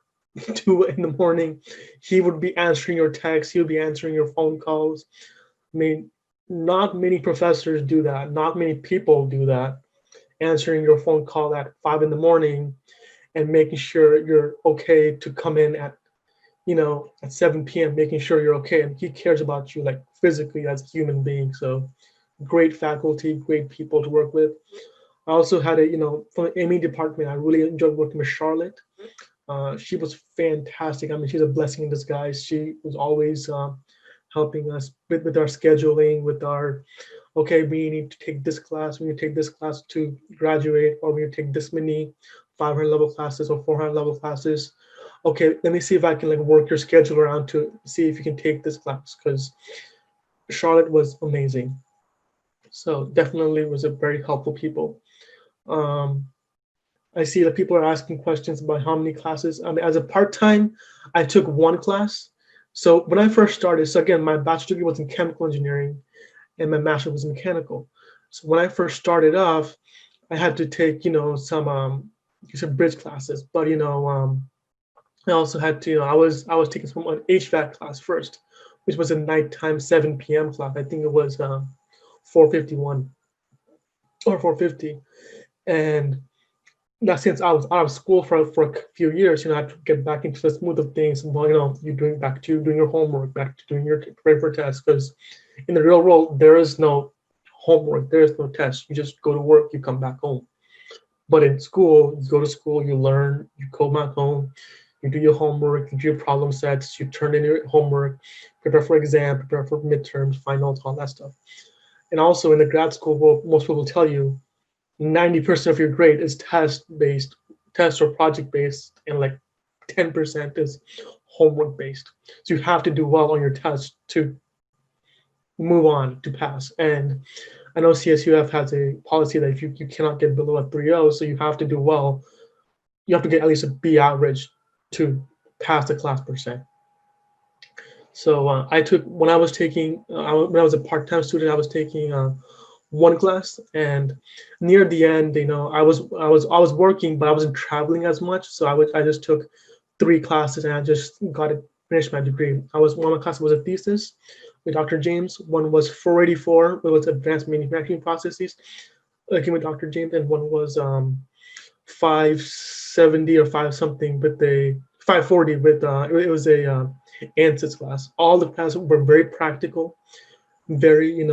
2 in the morning. He would be answering your texts. He would be answering your phone calls. I mean, not many professors do that. Not many people do that. Answering your phone call at 5 in the morning and making sure you're okay to come in at 7 p.m., making sure you're okay. And he cares about you like physically as a human being. So great faculty, great people to work with. I also had from the ME department, I really enjoyed working with Charlotte. She was fantastic. I mean, she's a blessing in disguise. She was always helping us with our scheduling, with our, okay, we need to take this class, we need to take this class to graduate, or we need to take this many 500 level classes or 400 level classes. Okay, let me see if I can like work your schedule around to see if you can take this class, because Charlotte was amazing. So definitely was a very helpful people. I see that people are asking questions about how many classes. I mean, as a part-time, I took 1 class. So when I first started, so again, my bachelor's degree was in chemical engineering and my master's was in mechanical. So when I first started off, I had to take, some bridge classes, but I also had to, I was taking some an HVAC class first, which was a nighttime 7 p.m. class. I think it was 451 or 450. And now since I was out of school for a few years, I had to get back into the smooth of things. Well, you're doing your homework, back to doing your preparing for tests. Because in the real world, there is no homework, there is no test. You just go to work, you come back home. But in school, you go to school, you learn, you come back home, you do your homework, you do your problem sets, you turn in your homework, prepare for exam, prepare for midterms, finals, all that stuff. And also in the grad school world, most people will tell you 90% of your grade is test-based, test or project-based, and like 10% is homework-based. So you have to do well on your test to move on to pass. And I know CSUF has a policy that if you cannot get below a 3.0, so you have to do well. You have to get at least a B average to pass the class per se. So I took when I was a part-time student, I was taking one class, and near the end, I was working, but I wasn't traveling as much, so I just took 3 classes and I just finished my degree. One of my classes was a thesis with Dr. James. One was 484, it was advanced manufacturing processes, again with Dr. James, and one was 570 or 5 something with a 540 with it was a ANSYS class. All the classes were very practical, very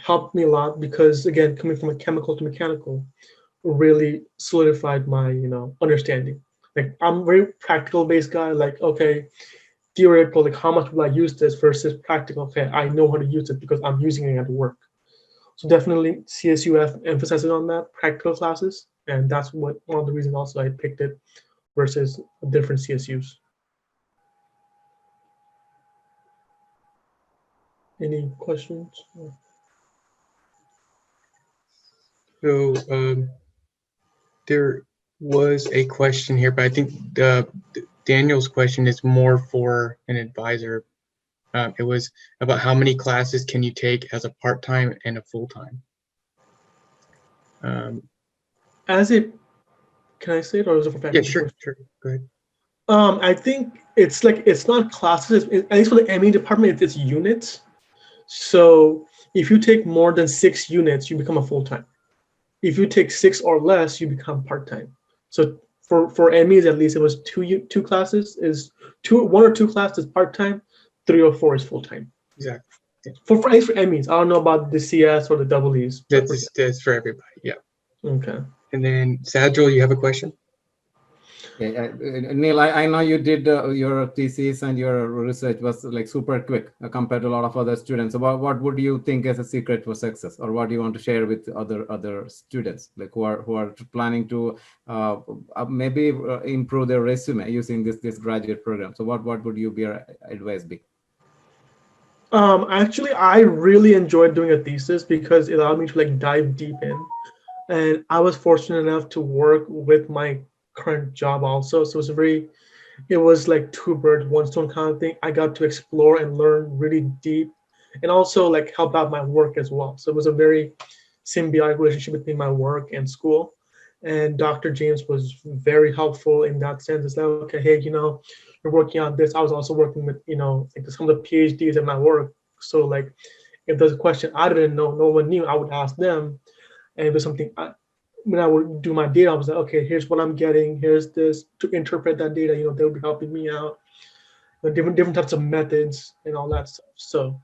helped me a lot because again, coming from a chemical to mechanical really solidified my understanding. Like I'm a very practical based guy. Like okay, theoretical, like how much will I use this versus practical. Okay, I know how to use it because I'm using it at work. So definitely CSUF emphasizes on that practical classes, and that's one of the reasons also I picked it versus different CSUs. Any questions? So there was a question here, but I think Daniel's question is more for an advisor. It was about how many classes can you take as a part-time and a full-time? Can I say it or is it for Yeah, sure. Go ahead. I think it's not classes. At least for the ME department, it's units. So if you take more than 6 units, you become a full-time. If you take 6 or less, you become part-time. So for MEs at least, it was two classes is 1 or 2 classes part-time, 3 or 4 is full-time. Exactly. Yeah. For MEs, I don't know about the CS or the double E's. That's for everybody. Yeah. Okay. And then Sadril, you have a question? Yeah, Neil, I know you did your thesis and your research was like super quick compared to a lot of other students. So what would you think is a secret for success, or what do you want to share with other students, like who are planning to maybe improve their resume using this graduate program? So what would your advice be? Actually, I really enjoyed doing a thesis because it allowed me to like dive deep in, and I was fortunate enough to work with my current job also. So it was like 2 birds, 1 stone kind of thing. I got to explore and learn really deep, and also like help out my work as well. So it was a very symbiotic relationship between my work and school. And Dr. James was very helpful in that sense. It's like, okay, hey, you're working on this. I was also working with, like some of the PhDs in my work. So like, if there's a question I didn't know, no one knew, I would ask them. And if there's something when I would do my data, I was like, okay, here's what I'm getting. Here's this to interpret that data. They'll be helping me out. Different types of methods and all that stuff. So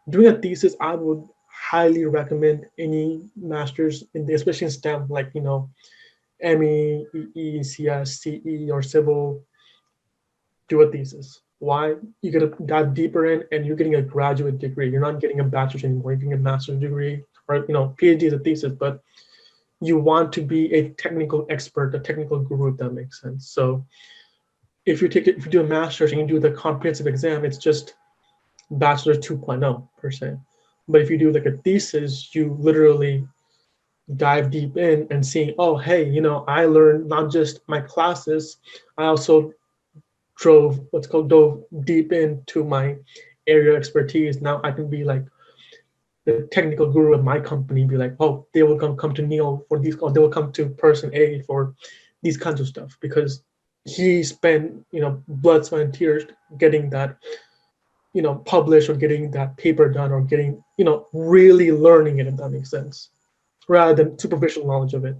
doing a thesis, I would highly recommend any masters especially in STEM, like ME, ECS, CE, or civil. Do a thesis. Why? You get to dive deeper in, and you're getting a graduate degree. You're not getting a bachelor's anymore. You're getting a master's degree, or PhD is a thesis, but you want to be a technical expert, a technical guru, if that makes sense. So if you do a master's and you do the comprehensive exam, it's just bachelor's 2.0 per se. But if you do like a thesis, you literally dive deep in and seeing, oh, hey, I learned not just my classes, I also dove deep into my area of expertise. Now I can be like the technical guru of my company, be like, oh, they will come to Neil for these, or they will come to person A for these kinds of stuff, because he spent, blood, sweat, and tears getting that, published, or getting that paper done, or getting, really learning it, if that makes sense, rather than superficial knowledge of it.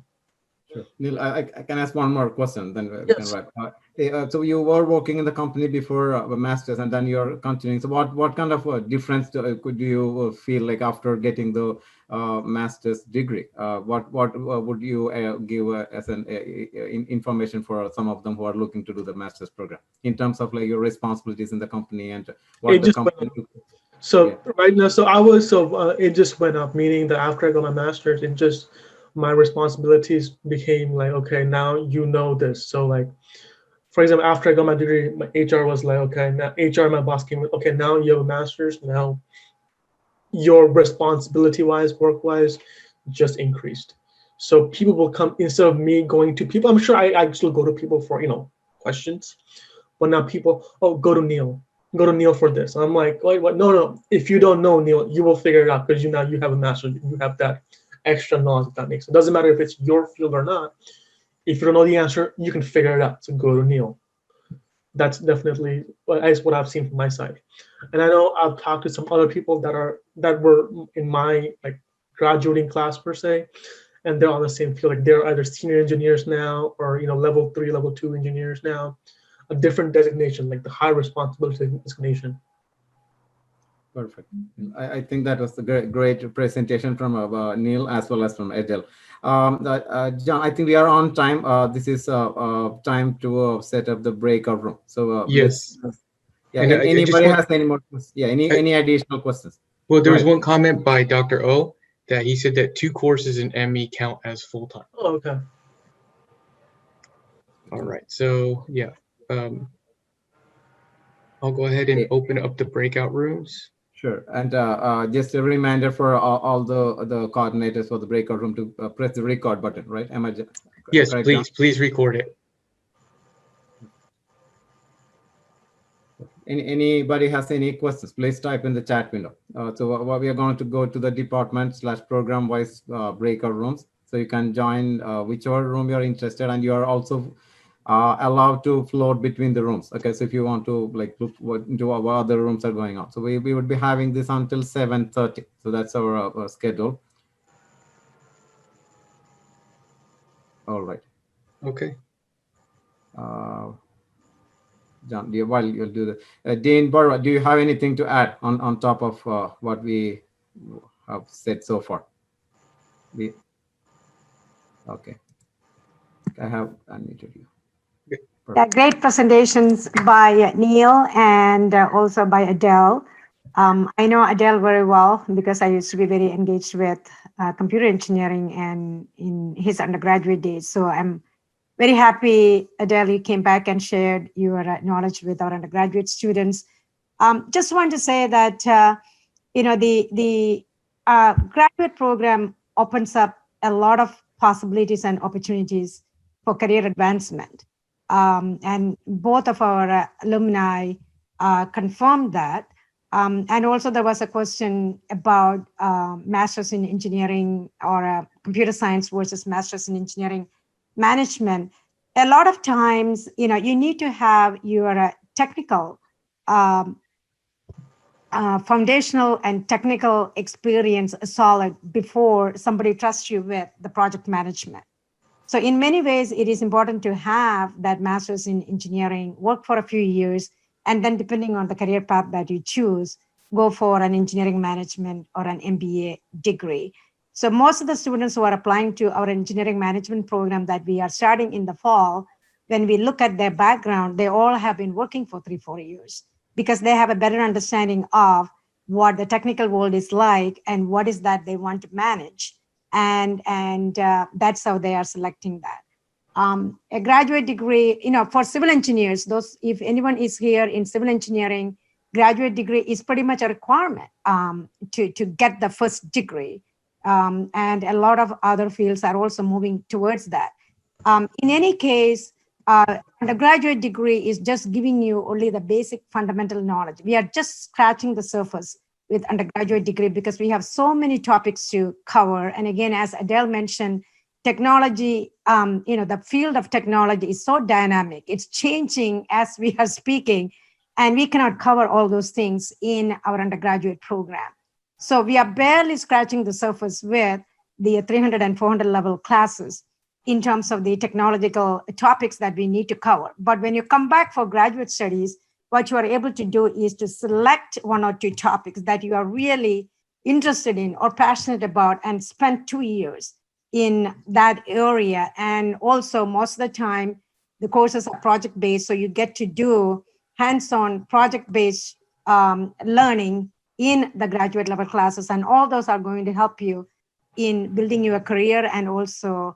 Sure. Neil, I can ask one more question, then we can Yes. wrap. So you were working in the company before the master's, and then you're continuing. So what kind of difference could you feel like after getting the master's degree? What would you give as an information for some of them who are looking to do the master's program in terms of like your responsibilities in the company and what It the just went company? up. So Yeah. right now, it just went up, meaning that after I got my master's, my responsibilities became like, okay, now you know this. So like, for example, after I got my degree, my HR was like, okay, now HR, my boss came with, okay, now you have a master's, now your responsibility wise, work wise, just increased. So people will come, instead of me going to people, I'm sure I still go to people for, questions, but now people, oh, go to Neil for this. I'm like, wait, what? No. If you don't know, Neil, you will figure it out, because you have a master, you have that extra knowledge, if that makes sense. It doesn't matter if it's your field or not. If you don't know the answer, you can figure it out. So go to Neil. That's definitely what I've seen from my side. And I know I've talked to some other people that were in my like graduating class per se, and they're on the same field. Like they're either senior engineers now, or level 3, level 2 engineers now, a different designation, like the high responsibility designation. Perfect. I think that was a great presentation from Neil as well as from Adele. John, I think we are on time. This is time to set up the breakout room. So Yes. yeah. And I just Anybody want, has any more questions? Yeah. Any additional questions? well, there Go was ahead. one comment by Dr. O that he said that 2 courses in ME count as full-time. Oh, okay. All right. So yeah, I'll go ahead and open up the breakout rooms. Sure. And just a reminder for all the coordinators for the breakout room to press the record button, right? Am I Yes, correct, John? please record it. Anybody has any questions, please type in the chat window. So what we are going to go to the department/program wise breakout rooms. So you can join whichever room you're interested, and you are also allowed to float between the rooms. Okay, so if you want to like look into what other rooms are going on. So we would be having this until 7:30. So that's our schedule. All right. Okay. John, while you'll do that, Dean Barra, do you have anything to add on top of what we have said so far? Okay. I have unmuted you. Yeah, great presentations by Neil and also by Adele. I know Adele very well because I used to be very engaged with computer engineering and in his undergraduate days. So I'm very happy, Adele, you came back and shared your knowledge with our undergraduate students. Just want to say that, the graduate program opens up a lot of possibilities and opportunities for career advancement. And both of our alumni confirmed that. And also there was a question about master's in engineering or computer science versus master's in engineering management. A lot of times, you need to have your technical foundational and technical experience solid before somebody trusts you with the project management. So in many ways, it is important to have that master's in engineering, work for a few years, and then depending on the career path that you choose, go for an engineering management or an MBA degree. So most of the students who are applying to our engineering management program that we are starting in the fall, when we look at their background, they all have been working for 3-4 years because they have a better understanding of what the technical world is like and what is that they want to manage. And that's how they are selecting that. A graduate degree, for civil engineers, if anyone is here in civil engineering, graduate degree is pretty much a requirement to get the first degree. And a lot of other fields are also moving towards that. In any case, undergraduate degree is just giving you only the basic fundamental knowledge. We are just scratching the surface with undergraduate degree because we have so many topics to cover. And again, as Adele mentioned, technology, the field of technology is so dynamic. It's changing as we are speaking, and we cannot cover all those things in our undergraduate program. So we are barely scratching the surface with the 300 and 400 level classes in terms of the technological topics that we need to cover. But when you come back for graduate studies, what you are able to do is to select 1 or 2 topics that you are really interested in or passionate about and spend 2 years in that area. And also most of the time, the courses are project-based, so you get to do hands-on project-based learning in the graduate level classes. And all those are going to help you in building your career and also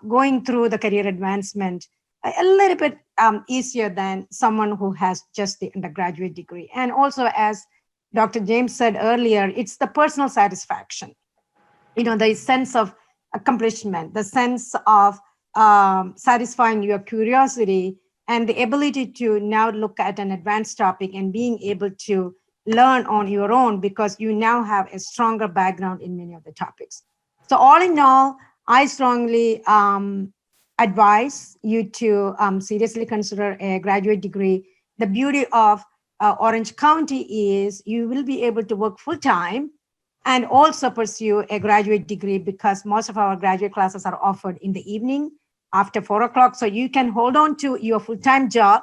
going through the career advancement a little bit easier than someone who has just the undergraduate degree. And also, as Dr. James said earlier, it's the personal satisfaction, the sense of accomplishment, the sense of satisfying your curiosity and the ability to now look at an advanced topic and being able to learn on your own because you now have a stronger background in many of the topics. So all in all, I strongly advise you to seriously consider a graduate degree. The beauty of Orange County is you will be able to work full-time and also pursue a graduate degree because most of our graduate classes are offered in the evening after 4 o'clock. So you can hold on to your full-time job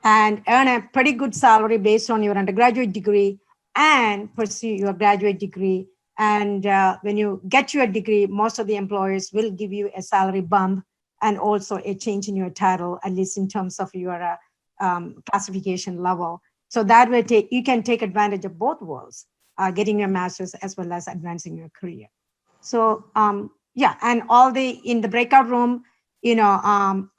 and earn a pretty good salary based on your undergraduate degree and pursue your graduate degree. And when you get your degree, most of the employers will give you a salary bump and also a change in your title, at least in terms of your classification level. So that way you can take advantage of both worlds, getting your master's as well as advancing your career. So yeah, and in the breakout room,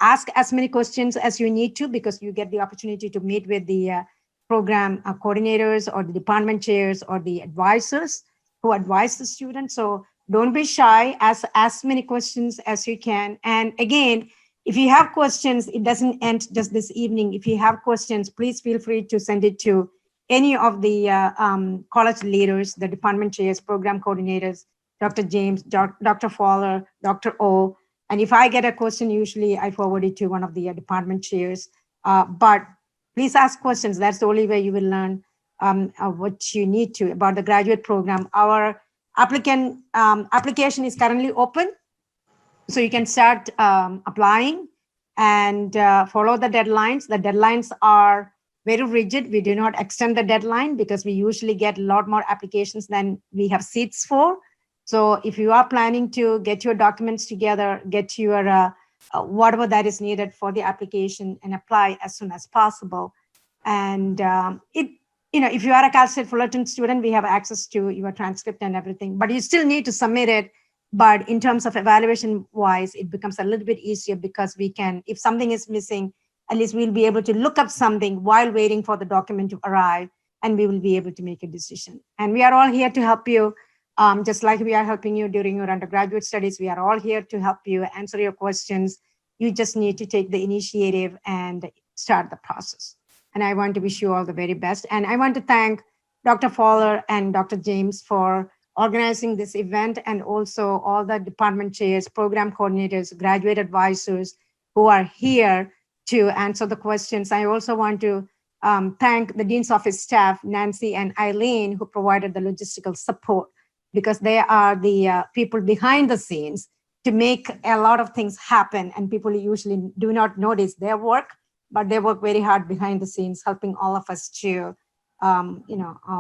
ask as many questions as you need to because you get the opportunity to meet with the program coordinators or the department chairs or the advisors who advise the students. So don't be shy, ask as many questions as you can. And again, if you have questions, it doesn't end just this evening. If you have questions, please feel free to send it to any of the college leaders, the department chairs, program coordinators, Dr. James, Dr. Fowler, Dr. O. And if I get a question, usually I forward it to one of the department chairs. But please ask questions. That's the only way you will learn what you need to about the graduate program. Our application is currently open, so you can start applying and follow the deadlines. The deadlines are very rigid. We do not extend the deadline because we usually get a lot more applications than we have seats for. So if you are planning to get your documents together, get your whatever that is needed for the application and apply as soon as possible. And if you are a Cal State Fullerton student, we have access to your transcript and everything, but you still need to submit it. But in terms of evaluation wise, it becomes a little bit easier because we can, if something is missing, at least we'll be able to look up something while waiting for the document to arrive, and we will be able to make a decision. And we are all here to help you. Just like we are helping you during your undergraduate studies, we are all here to help you answer your questions. You just need to take the initiative and start the process. And I want to wish you all the very best. And I want to thank Dr. Fowler and Dr. James for organizing this event, and also all the department chairs, program coordinators, graduate advisors who are here to answer the questions. I also want to thank the Dean's Office staff, Nancy and Eileen, who provided the logistical support, because they are the people behind the scenes to make a lot of things happen. And people usually do not notice their work, but they work very hard behind the scenes, helping all of us to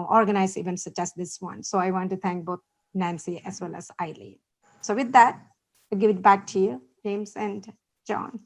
organize events such as this one. So I want to thank both Nancy as well as Eileen. So with that, I'll give it back to you, James and John.